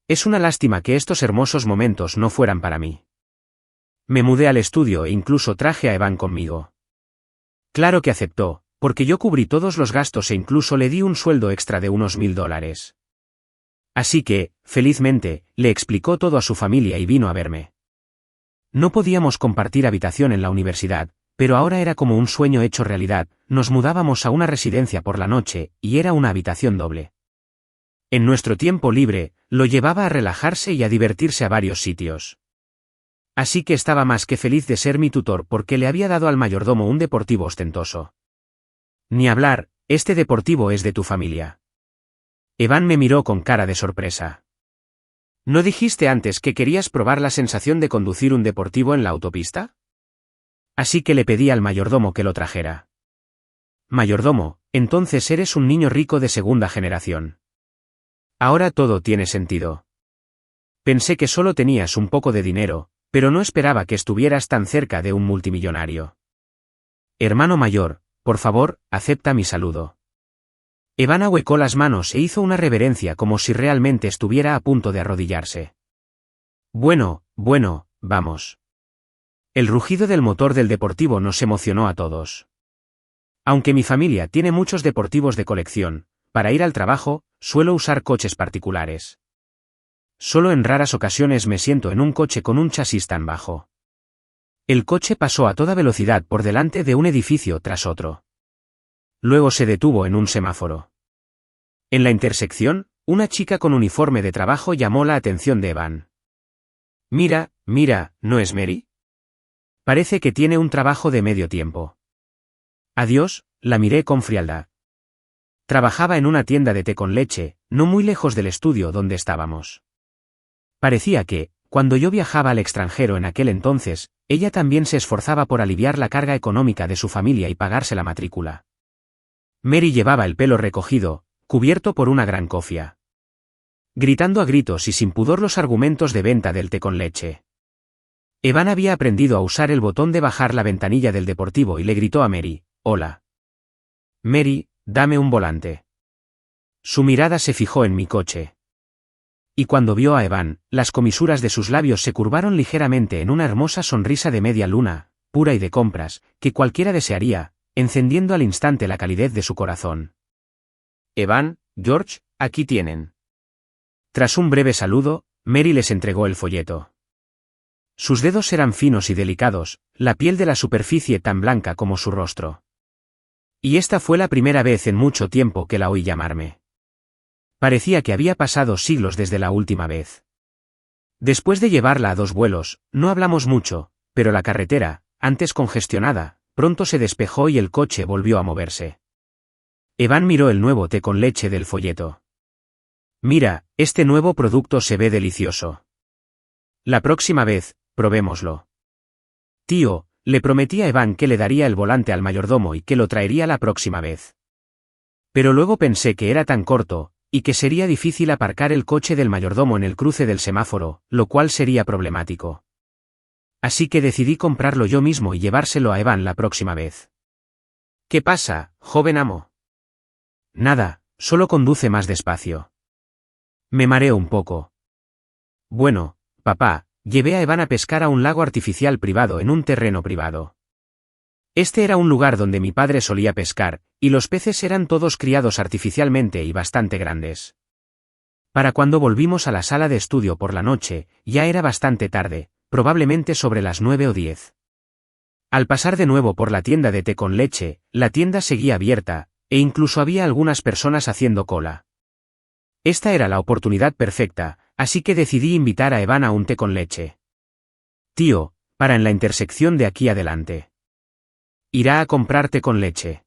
Es una lástima que estos hermosos momentos no fueran para mí. Me mudé al estudio e incluso traje a Evan conmigo. Claro que aceptó, porque yo cubrí todos los gastos e incluso le di un sueldo extra de unos $1,000. Así que, felizmente, le explicó todo a su familia y vino a verme. No podíamos compartir habitación en la universidad, pero ahora era como un sueño hecho realidad. Nos mudábamos a una residencia por la noche, y era una habitación doble. En nuestro tiempo libre, lo llevaba a relajarse y a divertirse a varios sitios. Así que estaba más que feliz de ser mi tutor porque le había dado al mayordomo un deportivo ostentoso. Ni hablar, este deportivo es de tu familia. Evan me miró con cara de sorpresa. ¿No dijiste antes que querías probar la sensación de conducir un deportivo en la autopista? Así que le pedí al mayordomo que lo trajera. Mayordomo, entonces eres un niño rico de segunda generación. Ahora todo tiene sentido. Pensé que solo tenías un poco de dinero, pero no esperaba que estuvieras tan cerca de un multimillonario. Hermano mayor, por favor, acepta mi saludo. Evan ahuecó las manos e hizo una reverencia como si realmente estuviera a punto de arrodillarse. Bueno, vamos. El rugido del motor del deportivo nos emocionó a todos. Aunque mi familia tiene muchos deportivos de colección, para ir al trabajo, suelo usar coches particulares. Solo en raras ocasiones me siento en un coche con un chasis tan bajo. El coche pasó a toda velocidad por delante de un edificio tras otro. Luego se detuvo en un semáforo. En la intersección, una chica con uniforme de trabajo llamó la atención de Evan. Mira, mira, ¿no es Mary? Parece que tiene un trabajo de medio tiempo. Adiós, la miré con frialdad. Trabajaba en una tienda de té con leche, no muy lejos del estudio donde estábamos. Parecía que, cuando yo viajaba al extranjero en aquel entonces, ella también se esforzaba por aliviar la carga económica de su familia y pagarse la matrícula. Mary llevaba el pelo recogido, cubierto por una gran cofia. Gritando a gritos y sin pudor los argumentos de venta del té con leche. Evan había aprendido a usar el botón de bajar la ventanilla del deportivo y le gritó a Mary, «Hola. Mary, dame un volante». Su mirada se fijó en mi coche. Y cuando vio a Evan, las comisuras de sus labios se curvaron ligeramente en una hermosa sonrisa de media luna, pura y de compras, que cualquiera desearía, encendiendo al instante la calidez de su corazón. «Evan, George, aquí tienen». Tras un breve saludo, Mary les entregó el folleto. Sus dedos eran finos y delicados, la piel de la superficie tan blanca como su rostro. Y esta fue la primera vez en mucho tiempo que la oí llamarme. Parecía que había pasado siglos desde la última vez. Después de llevarla a 2 vuelos, no hablamos mucho, pero la carretera, antes congestionada, pronto se despejó y el coche volvió a moverse. Evan miró el nuevo té con leche del folleto. «Mira, este nuevo producto se ve delicioso. La próxima vez, probémoslo». «Tío», le prometí a Evan que le daría el volante al mayordomo y que lo traería la próxima vez. Pero luego pensé que era tan corto, y que sería difícil aparcar el coche del mayordomo en el cruce del semáforo, lo cual sería problemático. Así que decidí comprarlo yo mismo y llevárselo a Evan la próxima vez. «¿Qué pasa, joven amo?» «Nada, solo conduce más despacio». Me mareo un poco. «Bueno, papá, llevé a Evan a pescar a un lago artificial privado en un terreno privado. Este era un lugar donde mi padre solía pescar, y los peces eran todos criados artificialmente y bastante grandes. Para cuando volvimos a la sala de estudio por la noche, ya era bastante tarde, probablemente sobre las 9 o 10. Al pasar de nuevo por la tienda de té con leche, la tienda seguía abierta, e incluso había algunas personas haciendo cola. Esta era la oportunidad perfecta, así que decidí invitar a Evan a un té con leche. «Tío, para en la intersección de aquí adelante. Irá a comprar té con leche.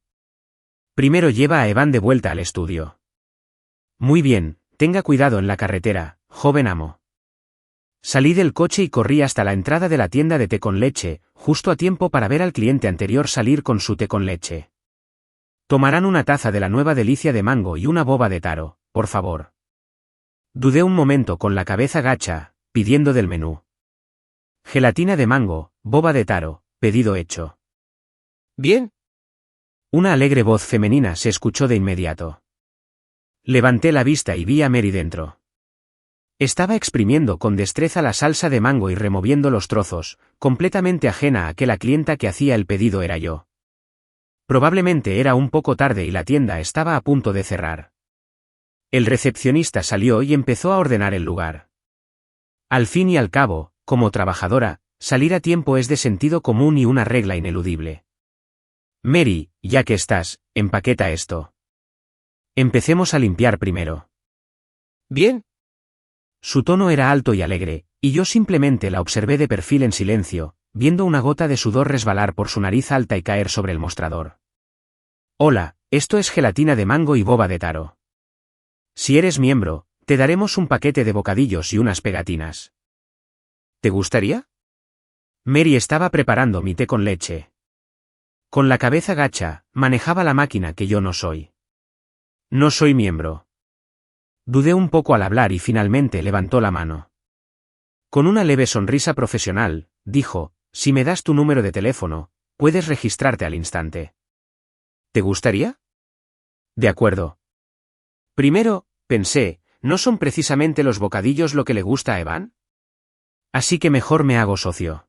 Primero lleva a Evan de vuelta al estudio». «Muy bien, tenga cuidado en la carretera, joven amo». Salí del coche y corrí hasta la entrada de la tienda de té con leche, justo a tiempo para ver al cliente anterior salir con su té con leche. «Tomarán una taza de la nueva delicia de mango y una boba de taro, por favor». Dudé un momento con la cabeza gacha, pidiendo del menú. «Gelatina de mango, boba de taro, pedido hecho». «Bien». Una alegre voz femenina se escuchó de inmediato. Levanté la vista y vi a Mary dentro. Estaba exprimiendo con destreza la salsa de mango y removiendo los trozos, completamente ajena a que la clienta que hacía el pedido era yo. Probablemente era un poco tarde y la tienda estaba a punto de cerrar. El recepcionista salió y empezó a ordenar el lugar. Al fin y al cabo, como trabajadora, salir a tiempo es de sentido común y una regla ineludible. «Mary, ya que estás, empaqueta esto. Empecemos a limpiar primero». «Bien». Su tono era alto y alegre, y yo simplemente la observé de perfil en silencio, viendo una gota de sudor resbalar por su nariz alta y caer sobre el mostrador. «Hola, esto es gelatina de mango y boba de taro. Si eres miembro, te daremos un paquete de bocadillos y unas pegatinas. ¿Te gustaría?» Mary estaba preparando mi té con leche. Con la cabeza gacha, manejaba la máquina que yo no soy. «No soy miembro». Dudé un poco al hablar y finalmente levantó la mano. Con una leve sonrisa profesional, dijo, «Si me das tu número de teléfono, puedes registrarte al instante». «¿Te gustaría?» «De acuerdo». Primero, pensé, ¿no son precisamente los bocadillos lo que le gusta a Evan? Así que mejor me hago socio.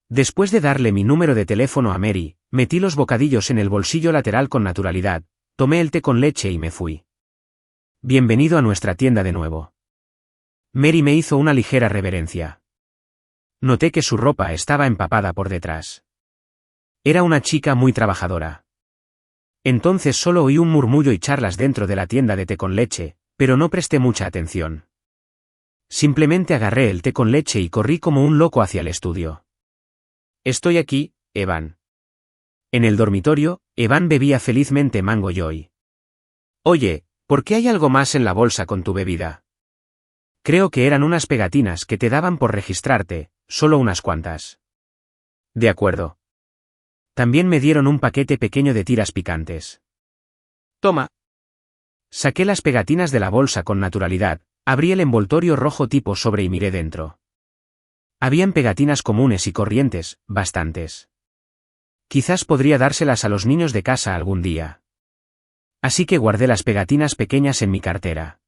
Después de darle mi número de teléfono a Mary, metí los bocadillos en el bolsillo lateral con naturalidad, tomé el té con leche y me fui. «Bienvenido a nuestra tienda de nuevo». Mary me hizo una ligera reverencia. Noté que su ropa estaba empapada por detrás. Era una chica muy trabajadora. Entonces solo oí un murmullo y charlas dentro de la tienda de té con leche, pero no presté mucha atención. Simplemente agarré el té con leche y corrí como un loco hacia el estudio. Estoy aquí, Evan. En el dormitorio, Evan bebía felizmente Mango Joy. Oye, ¿por qué hay algo más en la bolsa con tu bebida? Creo que eran unas pegatinas que te daban por registrarte, solo unas cuantas. De acuerdo. También me dieron un paquete pequeño de tiras picantes. Toma. Saqué las pegatinas de la bolsa con naturalidad, abrí el envoltorio rojo tipo sobre y miré dentro. Habían pegatinas comunes y corrientes, bastantes. Quizás podría dárselas a los niños de casa algún día. Así que guardé las pegatinas pequeñas en mi cartera.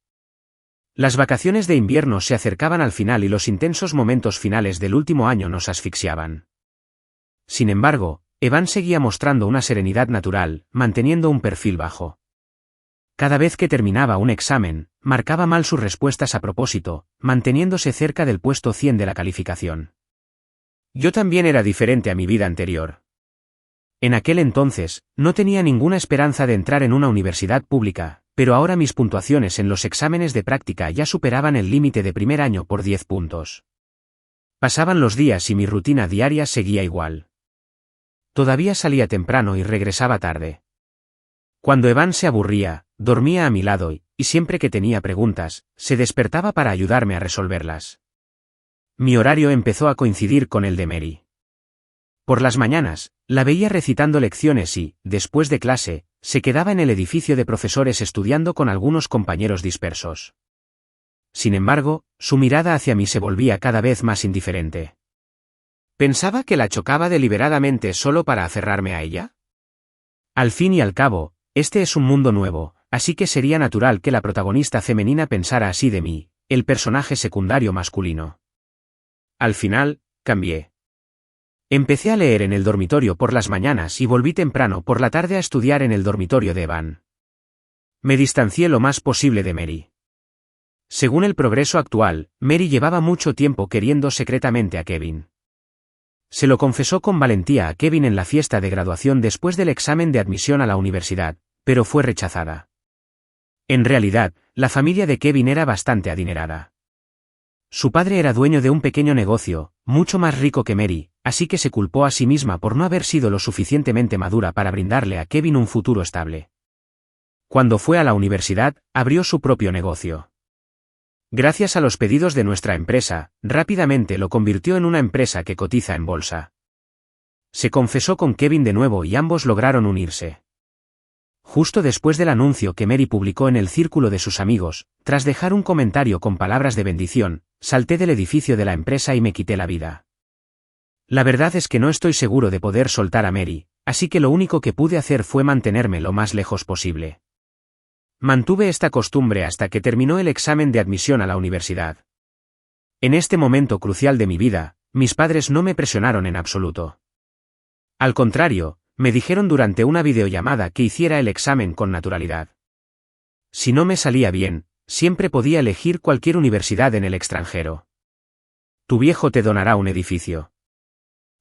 Las vacaciones de invierno se acercaban al final y los intensos momentos finales del último año nos asfixiaban. Sin embargo, Evan seguía mostrando una serenidad natural, manteniendo un perfil bajo. Cada vez que terminaba un examen, marcaba mal sus respuestas a propósito, manteniéndose cerca del puesto 100 de la calificación. Yo también era diferente a mi vida anterior. En aquel entonces, no tenía ninguna esperanza de entrar en una universidad pública, pero ahora mis puntuaciones en los exámenes de práctica ya superaban el límite de primer año por 10 puntos. Pasaban los días y mi rutina diaria seguía igual. Todavía salía temprano y regresaba tarde. Cuando Evan se aburría, dormía a mi lado y siempre que tenía preguntas, se despertaba para ayudarme a resolverlas. Mi horario empezó a coincidir con el de Mary. Por las mañanas, la veía recitando lecciones y, después de clase, se quedaba en el edificio de profesores estudiando con algunos compañeros dispersos. Sin embargo, su mirada hacia mí se volvía cada vez más indiferente. ¿Pensaba que la chocaba deliberadamente solo para aferrarme a ella? Al fin y al cabo, este es un mundo nuevo, así que sería natural que la protagonista femenina pensara así de mí, el personaje secundario masculino. Al final, cambié. Empecé a leer en el dormitorio por las mañanas y volví temprano por la tarde a estudiar en el dormitorio de Evan. Me distancié lo más posible de Mary. Según el progreso actual, Mary llevaba mucho tiempo queriendo secretamente a Kevin. Se lo confesó con valentía a Kevin en la fiesta de graduación después del examen de admisión a la universidad, pero fue rechazada. En realidad, la familia de Kevin era bastante adinerada. Su padre era dueño de un pequeño negocio, mucho más rico que Mary, así que se culpó a sí misma por no haber sido lo suficientemente madura para brindarle a Kevin un futuro estable. Cuando fue a la universidad, abrió su propio negocio. Gracias a los pedidos de nuestra empresa, rápidamente lo convirtió en una empresa que cotiza en bolsa. Se confesó con Kevin de nuevo y ambos lograron unirse. Justo después del anuncio que Mary publicó en el círculo de sus amigos, tras dejar un comentario con palabras de bendición, salté del edificio de la empresa y me quité la vida. La verdad es que no estoy seguro de poder soltar a Mary, así que lo único que pude hacer fue mantenerme lo más lejos posible. Mantuve esta costumbre hasta que terminó el examen de admisión a la universidad. En este momento crucial de mi vida, mis padres no me presionaron en absoluto. Al contrario, me dijeron durante una videollamada que hiciera el examen con naturalidad. Si no me salía bien, siempre podía elegir cualquier universidad en el extranjero. Tu viejo te donará un edificio.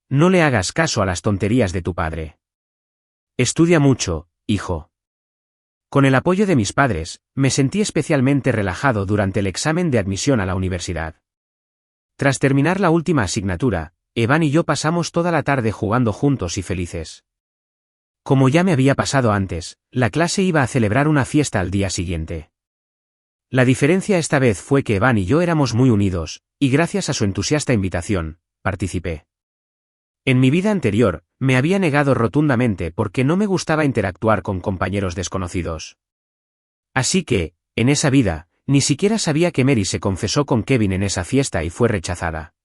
No le hagas caso a las tonterías de tu padre. Estudia mucho, hijo. Con el apoyo de mis padres, me sentí especialmente relajado durante el examen de admisión a la universidad. Tras terminar la última asignatura, Evan y yo pasamos toda la tarde jugando juntos y felices. Como ya me había pasado antes, la clase iba a celebrar una fiesta al día siguiente. La diferencia esta vez fue que Evan y yo éramos muy unidos, y gracias a su entusiasta invitación, participé. En mi vida anterior, me había negado rotundamente porque no me gustaba interactuar con compañeros desconocidos. Así que, en esa vida, ni siquiera sabía que Mary se confesó con Kevin en esa fiesta y fue rechazada.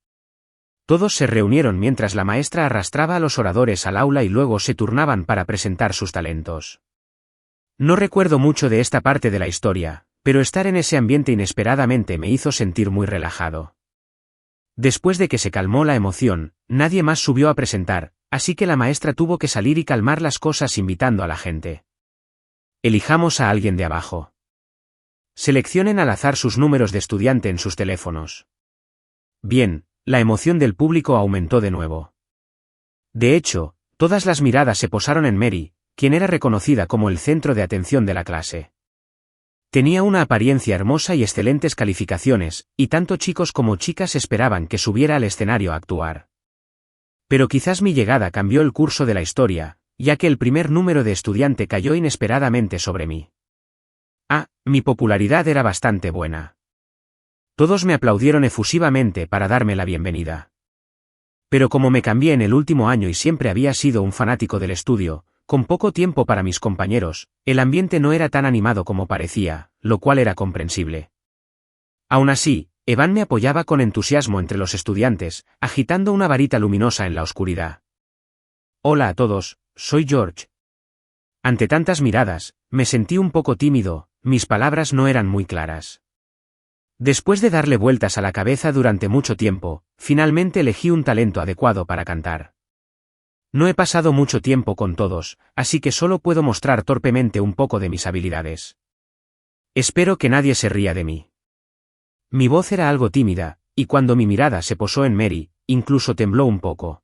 Todos se reunieron mientras la maestra arrastraba a los oradores al aula y luego se turnaban para presentar sus talentos. No recuerdo mucho de esta parte de la historia, pero estar en ese ambiente inesperadamente me hizo sentir muy relajado. Después de que se calmó la emoción, nadie más subió a presentar, así que la maestra tuvo que salir y calmar las cosas invitando a la gente. Elijamos a alguien de abajo. Seleccionen al azar sus números de estudiante en sus teléfonos. Bien, la emoción del público aumentó de nuevo. De hecho, todas las miradas se posaron en Mary, quien era reconocida como el centro de atención de la clase. Tenía una apariencia hermosa y excelentes calificaciones, y tanto chicos como chicas esperaban que subiera al escenario a actuar. Pero quizás mi llegada cambió el curso de la historia, ya que el primer número de estudiante cayó inesperadamente sobre mí. Mi popularidad era bastante buena. Todos me aplaudieron efusivamente para darme la bienvenida. Pero como me cambié en el último año y siempre había sido un fanático del estudio, con poco tiempo para mis compañeros, el ambiente no era tan animado como parecía, lo cual era comprensible. Aún así, Evan me apoyaba con entusiasmo entre los estudiantes, agitando una varita luminosa en la oscuridad. Hola a todos, soy George. Ante tantas miradas, me sentí un poco tímido, mis palabras no eran muy claras. Después de darle vueltas a la cabeza durante mucho tiempo, finalmente elegí un talento adecuado para cantar. No he pasado mucho tiempo con todos, así que solo puedo mostrar torpemente un poco de mis habilidades. Espero que nadie se ría de mí. Mi voz era algo tímida, y cuando mi mirada se posó en Mary, incluso tembló un poco.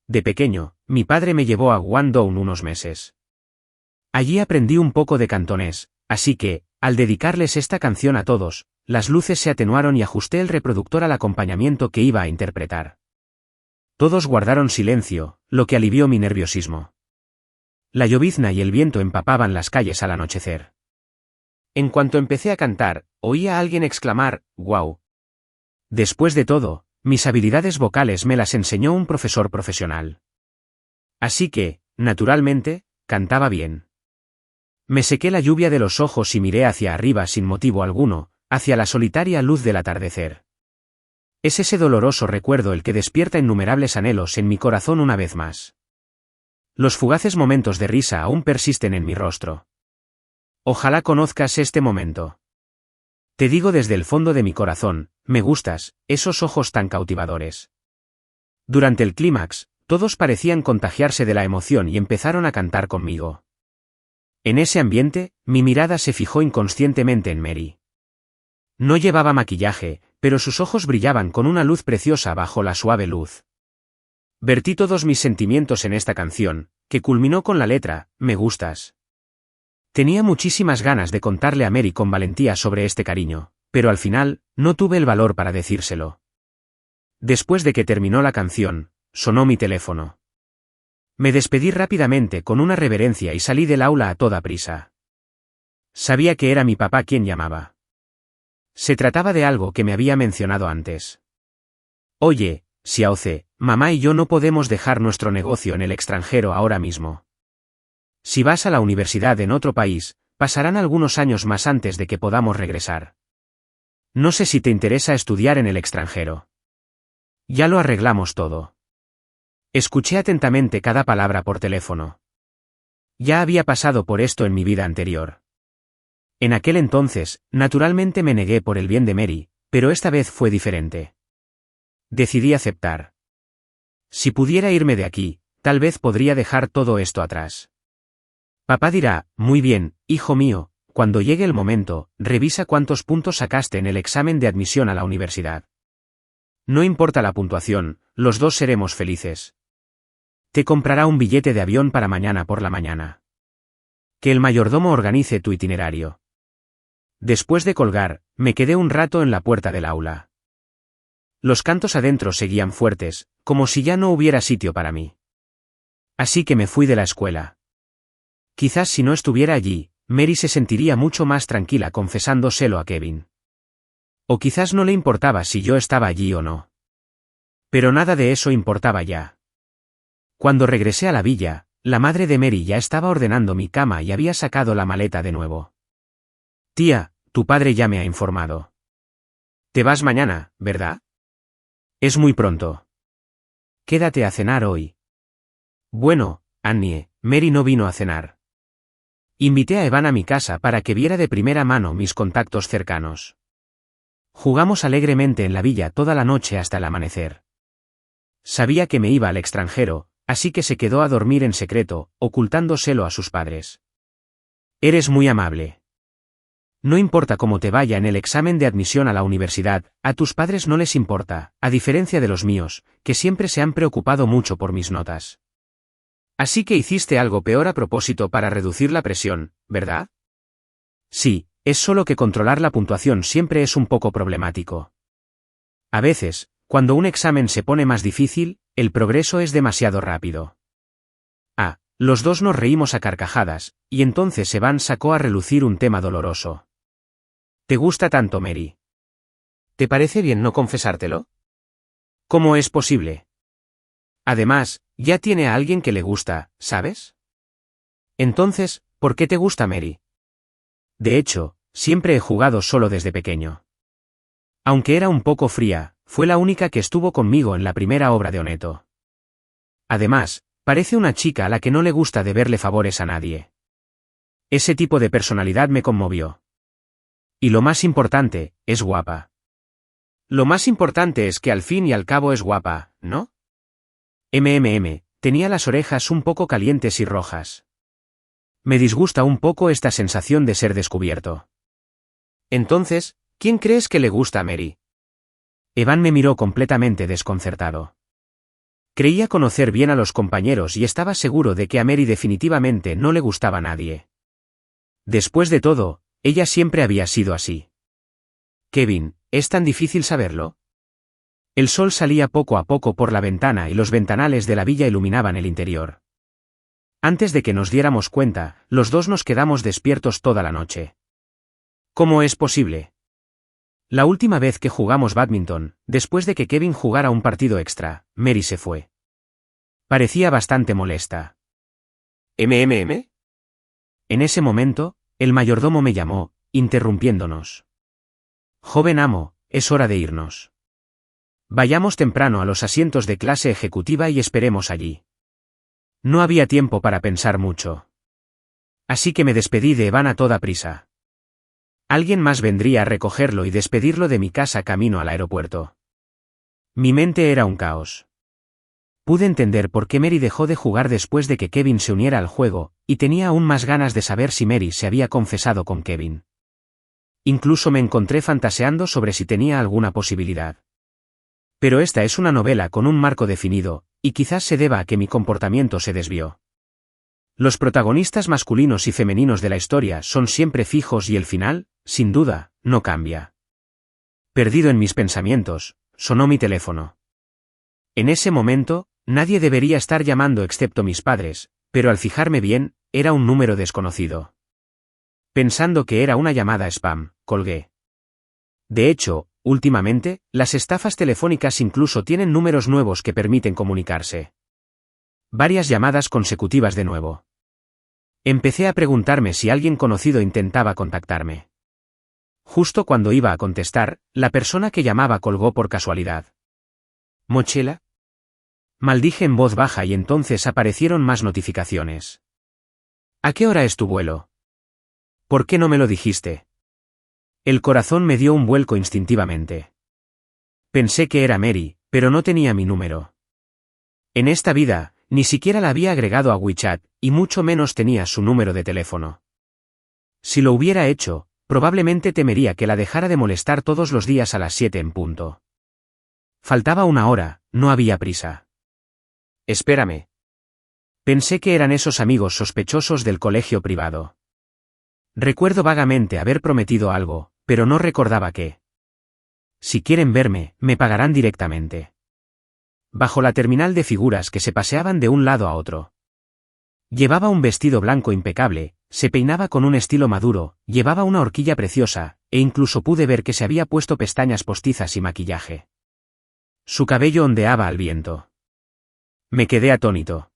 De pequeño, mi padre me llevó a Guangdong unos meses. Allí aprendí un poco de cantonés, así que, al dedicarles esta canción a todos, las luces se atenuaron y ajusté el reproductor al acompañamiento que iba a interpretar. Todos guardaron silencio, lo que alivió mi nerviosismo. La llovizna y el viento empapaban las calles al anochecer. En cuanto empecé a cantar, oí a alguien exclamar, «¡Guau!». Después de todo, mis habilidades vocales me las enseñó un profesor profesional. Así que, naturalmente, cantaba bien. Me sequé la lluvia de los ojos y miré hacia arriba sin motivo alguno, hacia la solitaria luz del atardecer. Es ese doloroso recuerdo el que despierta innumerables anhelos en mi corazón una vez más. Los fugaces momentos de risa aún persisten en mi rostro. Ojalá conozcas este momento. Te digo desde el fondo de mi corazón, me gustas, esos ojos tan cautivadores. Durante el clímax, todos parecían contagiarse de la emoción y empezaron a cantar conmigo. En ese ambiente, mi mirada se fijó inconscientemente en Mary. No llevaba maquillaje, pero sus ojos brillaban con una luz preciosa bajo la suave luz. Vertí todos mis sentimientos en esta canción, que culminó con la letra, «Me gustas». Tenía muchísimas ganas de contarle a Mary con valentía sobre este cariño, pero al final, no tuve el valor para decírselo. Después de que terminó la canción, sonó mi teléfono. Me despedí rápidamente con una reverencia y salí del aula a toda prisa. Sabía que era mi papá quien llamaba. Se trataba de algo que me había mencionado antes. Oye, Xiaoze, mamá y yo no podemos dejar nuestro negocio en el extranjero ahora mismo. Si vas a la universidad en otro país, pasarán algunos años más antes de que podamos regresar. No sé si te interesa estudiar en el extranjero. Ya lo arreglamos todo. Escuché atentamente cada palabra por teléfono. Ya había pasado por esto en mi vida anterior. En aquel entonces, naturalmente me negué por el bien de Mary, pero esta vez fue diferente. Decidí aceptar. Si pudiera irme de aquí, tal vez podría dejar todo esto atrás. Papá dirá, muy bien, hijo mío, cuando llegue el momento, revisa cuántos puntos sacaste en el examen de admisión a la universidad. No importa la puntuación, los dos seremos felices. Te comprará un billete de avión para mañana por la mañana. Que el mayordomo organice tu itinerario. Después de colgar, me quedé un rato en la puerta del aula. Los cantos adentro seguían fuertes, como si ya no hubiera sitio para mí. Así que me fui de la escuela. Quizás si no estuviera allí, Mary se sentiría mucho más tranquila confesándoselo a Kevin. O quizás no le importaba si yo estaba allí o no. Pero nada de eso importaba ya. Cuando regresé a la villa, la madre de Mary ya estaba ordenando mi cama y había sacado la maleta de nuevo. Tía, tu padre ya me ha informado. Te vas mañana, ¿verdad? Es muy pronto. Quédate a cenar hoy. Bueno, Annie, Mary no vino a cenar. Invité a Evan a mi casa para que viera de primera mano mis contactos cercanos. Jugamos alegremente en la villa toda la noche hasta el amanecer. Sabía que me iba al extranjero, así que se quedó a dormir en secreto, ocultándoselo a sus padres. Eres muy amable. No importa cómo te vaya en el examen de admisión a la universidad, a tus padres no les importa, a diferencia de los míos, que siempre se han preocupado mucho por mis notas. Así que hiciste algo peor a propósito para reducir la presión, ¿verdad? Sí, es solo que controlar la puntuación siempre es un poco problemático. A veces, cuando un examen se pone más difícil, el progreso es demasiado rápido. Los dos nos reímos a carcajadas, y entonces Evan sacó a relucir un tema doloroso. ¿Te gusta tanto Mary? ¿Te parece bien no confesártelo? ¿Cómo es posible? Además, ya tiene a alguien que le gusta, ¿sabes? Entonces, ¿por qué te gusta Mary? De hecho, siempre he jugado solo desde pequeño. Aunque era un poco fría, fue la única que estuvo conmigo en la primera obra de Oneto. Además, parece una chica a la que no le gusta deberle favores a nadie. Ese tipo de personalidad me conmovió. Y lo más importante, es guapa. Lo más importante es que al fin y al cabo es guapa, ¿no? Tenía las orejas un poco calientes y rojas. Me disgusta un poco esta sensación de ser descubierto. Entonces, ¿quién crees que le gusta a Mary? Evan me miró completamente desconcertado. Creía conocer bien a los compañeros y estaba seguro de que a Mary definitivamente no le gustaba a nadie. Después de todo, ella siempre había sido así. Kevin, ¿es tan difícil saberlo? El sol salía poco a poco por la ventana y los ventanales de la villa iluminaban el interior. Antes de que nos diéramos cuenta, los dos nos quedamos despiertos toda la noche. ¿Cómo es posible? La última vez que jugamos bádminton, después de que Kevin jugara un partido extra, Mary se fue. Parecía bastante molesta. ¿En ese momento, el mayordomo me llamó, interrumpiéndonos. Joven amo, es hora de irnos. Vayamos temprano a los asientos de clase ejecutiva y esperemos allí. No había tiempo para pensar mucho. Así que me despedí de Evan a toda prisa. Alguien más vendría a recogerlo y despedirlo de mi casa camino al aeropuerto. Mi mente era un caos. Pude entender por qué Mary dejó de jugar después de que Kevin se uniera al juego, y tenía aún más ganas de saber si Mary se había confesado con Kevin. Incluso me encontré fantaseando sobre si tenía alguna posibilidad. Pero esta es una novela con un marco definido, y quizás se deba a que mi comportamiento se desvió. Los protagonistas masculinos y femeninos de la historia son siempre fijos y el final, sin duda, no cambia. Perdido en mis pensamientos, sonó mi teléfono. En ese momento, nadie debería estar llamando excepto mis padres, pero al fijarme bien, era un número desconocido. Pensando que era una llamada spam, colgué. De hecho, últimamente, las estafas telefónicas incluso tienen números nuevos que permiten comunicarse. Varias llamadas consecutivas de nuevo. Empecé a preguntarme si alguien conocido intentaba contactarme. Justo cuando iba a contestar, la persona que llamaba colgó por casualidad. ¿Mochila? Maldije en voz baja y entonces aparecieron más notificaciones. ¿A qué hora es tu vuelo? ¿Por qué no me lo dijiste? El corazón me dio un vuelco instintivamente. Pensé que era Mary, pero no tenía mi número. En esta vida, ni siquiera la había agregado a WeChat, y mucho menos tenía su número de teléfono. Si lo hubiera hecho, probablemente temería que la dejara de molestar todos los días a las 7 en punto. Faltaba una hora, no había prisa. Espérame. Pensé que eran esos amigos sospechosos del colegio privado. Recuerdo vagamente haber prometido algo, pero no recordaba qué. Si quieren verme, me pagarán directamente. Bajo la terminal de figuras que se paseaban de un lado a otro. Llevaba un vestido blanco impecable, se peinaba con un estilo maduro, llevaba una horquilla preciosa, e incluso pude ver que se había puesto pestañas postizas y maquillaje. Su cabello ondeaba al viento. Me quedé atónito.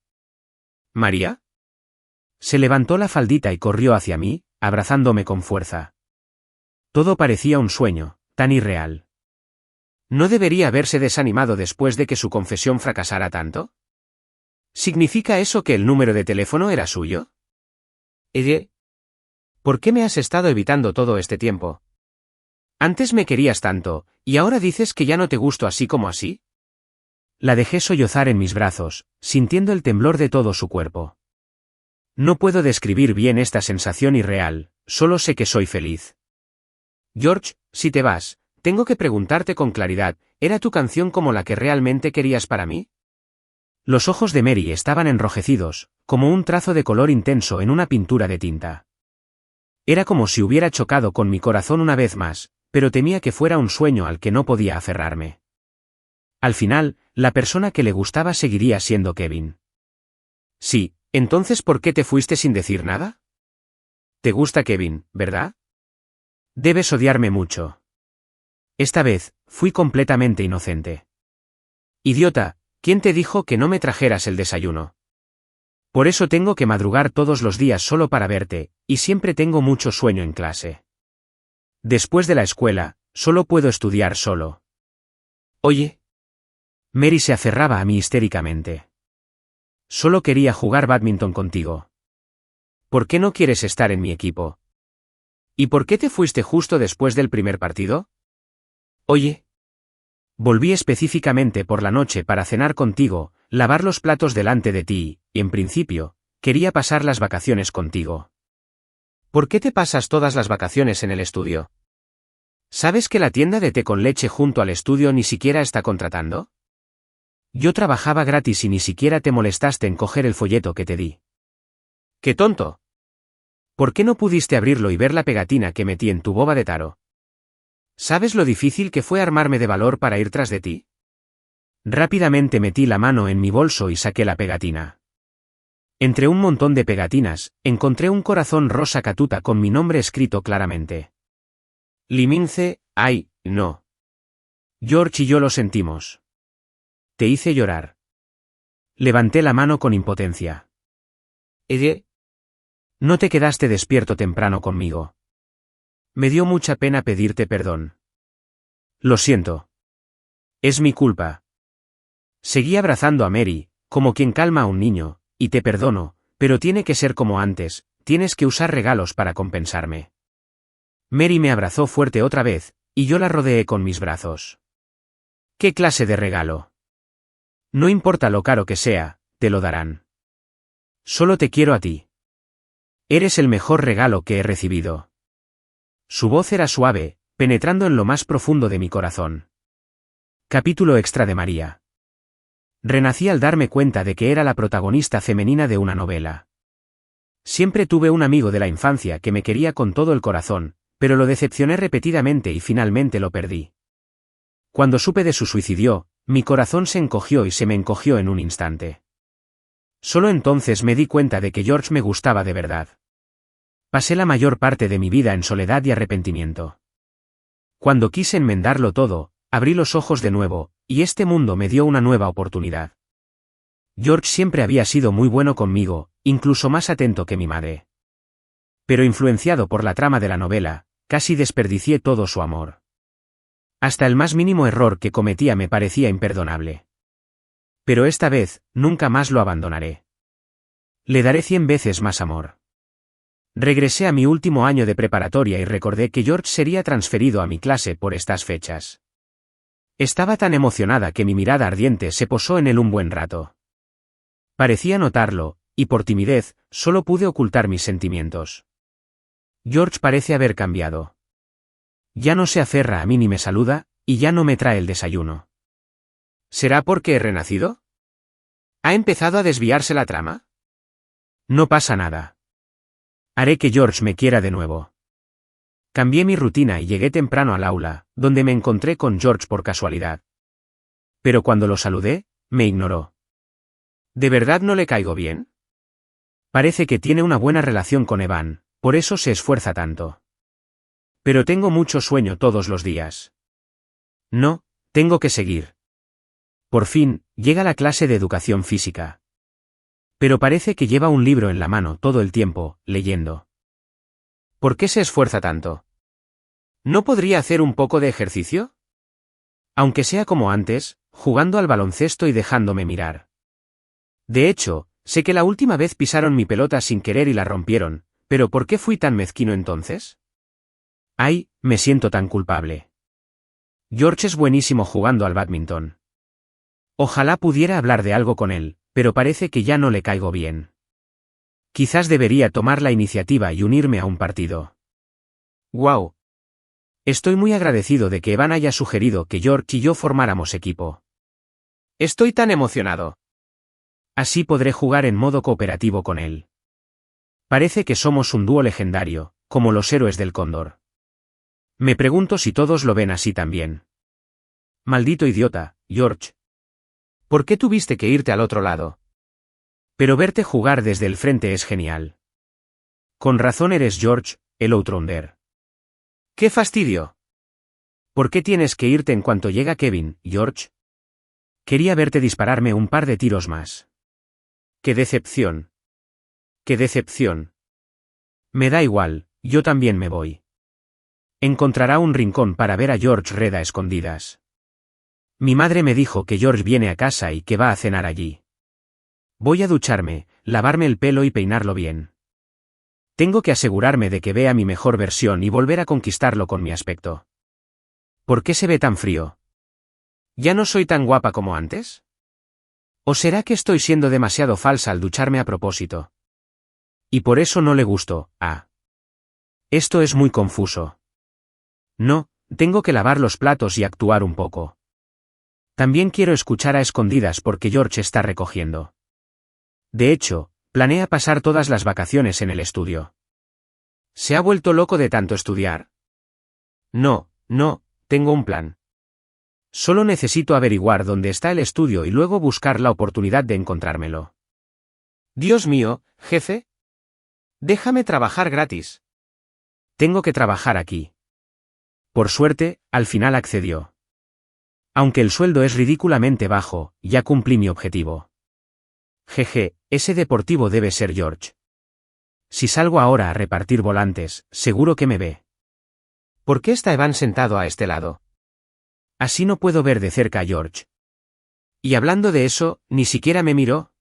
¿María? Se levantó la faldita y corrió hacia mí, abrazándome con fuerza. Todo parecía un sueño, tan irreal. ¿No debería haberse desanimado después de que su confesión fracasara tanto? ¿Significa eso que el número de teléfono era suyo? ¿Por qué me has estado evitando todo este tiempo? Antes me querías tanto, ¿y ahora dices que ya no te gusto así como así? La dejé sollozar en mis brazos, sintiendo el temblor de todo su cuerpo. No puedo describir bien esta sensación irreal, solo sé que soy feliz. George, si te vas, tengo que preguntarte con claridad, ¿era tu canción como la que realmente querías para mí? Los ojos de Mary estaban enrojecidos, como un trazo de color intenso en una pintura de tinta. Era como si hubiera chocado con mi corazón una vez más, pero temía que fuera un sueño al que no podía aferrarme. Al final, la persona que le gustaba seguiría siendo Kevin. Sí, entonces ¿por qué te fuiste sin decir nada? Te gusta Kevin, ¿verdad? Debes odiarme mucho. Esta vez, fui completamente inocente. Idiota, ¿quién te dijo que no me trajeras el desayuno? Por eso tengo que madrugar todos los días solo para verte, y siempre tengo mucho sueño en clase. Después de la escuela, solo puedo estudiar solo. Oye. Mary se aferraba a mí histéricamente. Solo quería jugar bádminton contigo. ¿Por qué no quieres estar en mi equipo? ¿Y por qué te fuiste justo después del primer partido? Oye. Volví específicamente por la noche para cenar contigo, lavar los platos delante de ti, y en principio, quería pasar las vacaciones contigo. ¿Por qué te pasas todas las vacaciones en el estudio? ¿Sabes que la tienda de té con leche junto al estudio ni siquiera está contratando? Yo trabajaba gratis y ni siquiera te molestaste en coger el folleto que te di. ¡Qué tonto! ¿Por qué no pudiste abrirlo y ver la pegatina que metí en tu boba de taro? ¿Sabes lo difícil que fue armarme de valor para ir tras de ti? Rápidamente metí la mano en mi bolso y saqué la pegatina. Entre un montón de pegatinas, encontré un corazón rosa catuta con mi nombre escrito claramente. Limince, ay, no. George y yo lo sentimos. Te hice llorar. Levanté la mano con impotencia. No te quedaste despierto temprano conmigo. Me dio mucha pena pedirte perdón. Lo siento. Es mi culpa. Seguí abrazando a Mary, como quien calma a un niño, y te perdono, pero tiene que ser como antes, tienes que usar regalos para compensarme. Mary me abrazó fuerte otra vez, y yo la rodeé con mis brazos. ¿Qué clase de regalo? No importa lo caro que sea, te lo darán. Solo te quiero a ti. Eres el mejor regalo que he recibido. Su voz era suave, penetrando en lo más profundo de mi corazón. Capítulo extra de María. Renací al darme cuenta de que era la protagonista femenina de una novela. Siempre tuve un amigo de la infancia que me quería con todo el corazón, pero lo decepcioné repetidamente y finalmente lo perdí. Cuando supe de su suicidio, mi corazón se encogió y se me encogió en un instante. Solo entonces me di cuenta de que George me gustaba de verdad. Pasé la mayor parte de mi vida en soledad y arrepentimiento. Cuando quise enmendarlo todo, abrí los ojos de nuevo, y este mundo me dio una nueva oportunidad. George siempre había sido muy bueno conmigo, incluso más atento que mi madre. Pero influenciado por la trama de la novela, casi desperdicié todo su amor. Hasta el más mínimo error que cometía me parecía imperdonable. Pero esta vez, nunca más lo abandonaré. Le daré 100 veces más amor. Regresé a mi último año de preparatoria y recordé que George sería transferido a mi clase por estas fechas. Estaba tan emocionada que mi mirada ardiente se posó en él un buen rato. Parecía notarlo, y por timidez, solo pude ocultar mis sentimientos. George parece haber cambiado. Ya no se aferra a mí ni me saluda, y ya no me trae el desayuno. ¿Será porque he renacido? ¿Ha empezado a desviarse la trama? No pasa nada. Haré que George me quiera de nuevo. Cambié mi rutina y llegué temprano al aula, donde me encontré con George por casualidad. Pero cuando lo saludé, me ignoró. ¿De verdad no le caigo bien? Parece que tiene una buena relación con Evan, por eso se esfuerza tanto. Pero tengo mucho sueño todos los días. No, tengo que seguir. Por fin, llega la clase de educación física. Pero parece que lleva un libro en la mano todo el tiempo, leyendo. ¿Por qué se esfuerza tanto? ¿No podría hacer un poco de ejercicio? Aunque sea como antes, jugando al baloncesto y dejándome mirar. De hecho, sé que la última vez pisaron mi pelota sin querer y la rompieron, pero ¿por qué fui tan mezquino entonces? Ay, me siento tan culpable. George es buenísimo jugando al bádminton. Ojalá pudiera hablar de algo con él, pero parece que ya no le caigo bien. Quizás debería tomar la iniciativa y unirme a un partido. ¡Guau! Estoy muy agradecido de que Evan haya sugerido que George y yo formáramos equipo. Estoy tan emocionado. Así podré jugar en modo cooperativo con él. Parece que somos un dúo legendario, como los héroes del Cóndor. Me pregunto si todos lo ven así también. Maldito idiota, George. ¿Por qué tuviste que irte al otro lado? Pero verte jugar desde el frente es genial. Con razón eres George, el Outrounder. ¡Qué fastidio! ¿Por qué tienes que irte en cuanto llega Kevin, George? Quería verte dispararme un par de tiros más. ¡Qué decepción! ¡Qué decepción! Me da igual, yo también me voy. Encontrará un rincón para ver a George Red a escondidas. Mi madre me dijo que George viene a casa y que va a cenar allí. Voy a ducharme, lavarme el pelo y peinarlo bien. Tengo que asegurarme de que vea mi mejor versión y volver a conquistarlo con mi aspecto. ¿Por qué se ve tan frío? ¿Ya no soy tan guapa como antes? ¿O será que estoy siendo demasiado falsa al ducharme a propósito? Y por eso no le gusto, Esto es muy confuso. No, tengo que lavar los platos y actuar un poco. También quiero escuchar a escondidas porque George está recogiendo. De hecho, planea pasar todas las vacaciones en el estudio. ¿Se ha vuelto loco de tanto estudiar? No, tengo un plan. Solo necesito averiguar dónde está el estudio y luego buscar la oportunidad de encontrármelo. Dios mío, jefe. Déjame trabajar gratis. Tengo que trabajar aquí. Por suerte, al final accedió. Aunque el sueldo es ridículamente bajo, ya cumplí mi objetivo. Jeje, ese deportivo debe ser George. Si salgo ahora a repartir volantes, seguro que me ve. ¿Por qué está Evan sentado a este lado? Así no puedo ver de cerca a George. Y hablando de eso, ni siquiera me miró.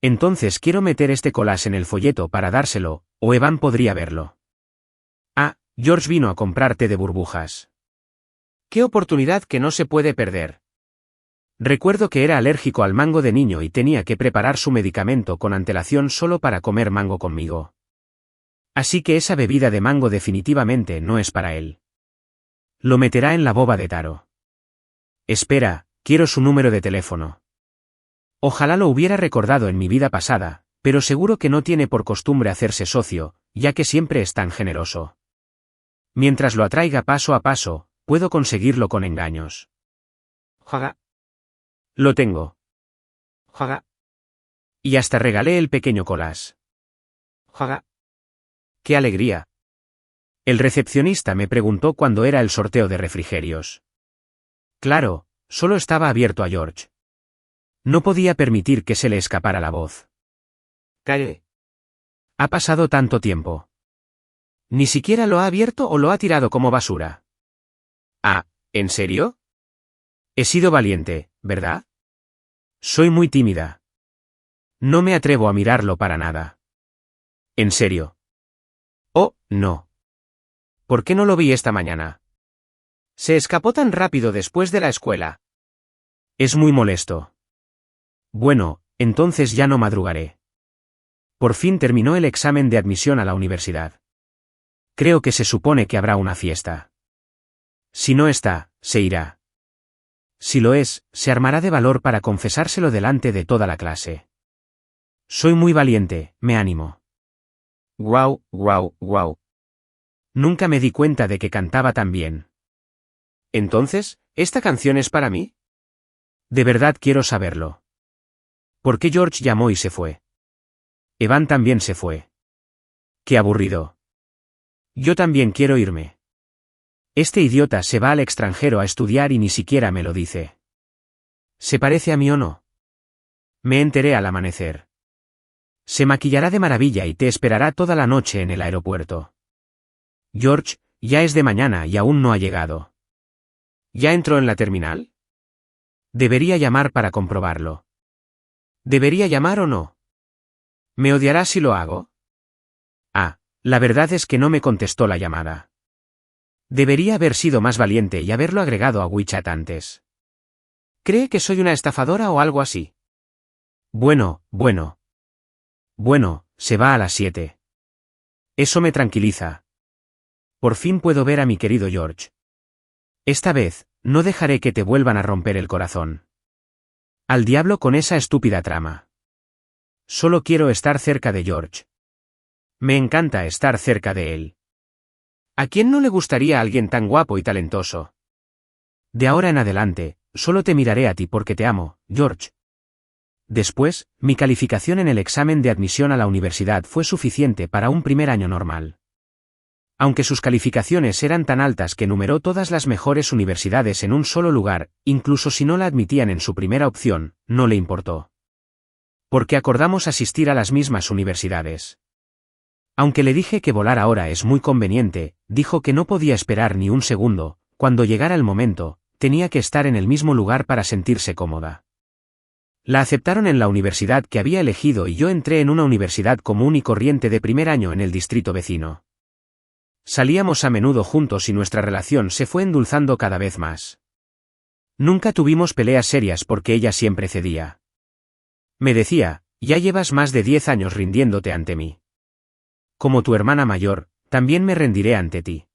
Entonces quiero meter este collage en el folleto para dárselo, o Evan podría verlo. George vino a comprar té de burbujas. ¡Qué oportunidad que no se puede perder! Recuerdo que era alérgico al mango de niño y tenía que preparar su medicamento con antelación solo para comer mango conmigo. Así que esa bebida de mango definitivamente no es para él. Lo meterá en la boba de Taro. Espera, quiero su número de teléfono. Ojalá lo hubiera recordado en mi vida pasada, pero seguro que no tiene por costumbre hacerse socio, ya que siempre es tan generoso. Mientras lo atraiga paso a paso, puedo conseguirlo con engaños. Jaga. Lo tengo. Jaga. Y hasta regalé el pequeño collage. Jaga. ¡Qué alegría! El recepcionista me preguntó cuándo era el sorteo de refrigerios. Claro, solo estaba abierto a George. No podía permitir que se le escapara la voz. Calle. Ha pasado tanto tiempo. ¿Ni siquiera lo ha abierto o lo ha tirado como basura? ¿En serio? He sido valiente, ¿verdad? Soy muy tímida. No me atrevo a mirarlo para nada. ¿En serio? Oh, no. ¿Por qué no lo vi esta mañana? Se escapó tan rápido después de la escuela. Es muy molesto. Bueno, entonces ya no madrugaré. Por fin terminó el examen de admisión a la universidad. Creo que se supone que habrá una fiesta. Si no está, se irá. Si lo es, se armará de valor para confesárselo delante de toda la clase. Soy muy valiente, me animo. Guau, guau, guau. Nunca me di cuenta de que cantaba tan bien. Entonces, ¿esta canción es para mí? De verdad quiero saberlo. ¿Por qué George llamó y se fue? Evan también se fue. Qué aburrido. Yo también quiero irme. Este idiota se va al extranjero a estudiar y ni siquiera me lo dice. ¿Se parece a mí o no? Me enteré al amanecer. Se maquillará de maravilla y te esperará toda la noche en el aeropuerto. George, ya es de mañana y aún no ha llegado. ¿Ya entró en la terminal? Debería llamar para comprobarlo. ¿Debería llamar o no? ¿Me odiará si lo hago? La verdad es que no me contestó la llamada. Debería haber sido más valiente y haberlo agregado a WeChat antes. ¿Cree que soy una estafadora o algo así? Bueno, se va a las 7. Eso me tranquiliza. Por fin puedo ver a mi querido George. Esta vez, no dejaré que te vuelvan a romper el corazón. Al diablo con esa estúpida trama. Solo quiero estar cerca de George. Me encanta estar cerca de él. ¿A quién no le gustaría a alguien tan guapo y talentoso? De ahora en adelante, solo te miraré a ti porque te amo, George. Después, mi calificación en el examen de admisión a la universidad fue suficiente para un primer año normal. Aunque sus calificaciones eran tan altas que numeró todas las mejores universidades en un solo lugar, incluso si no la admitían en su primera opción, no le importó. Porque acordamos asistir a las mismas universidades. Aunque le dije que volar ahora es muy conveniente, dijo que no podía esperar ni un segundo, cuando llegara el momento, tenía que estar en el mismo lugar para sentirse cómoda. La aceptaron en la universidad que había elegido y yo entré en una universidad común y corriente de primer año en el distrito vecino. Salíamos a menudo juntos y nuestra relación se fue endulzando cada vez más. Nunca tuvimos peleas serias porque ella siempre cedía. Me decía, ya llevas más de 10 años rindiéndote ante mí. Como tu hermana mayor, también me rendiré ante ti.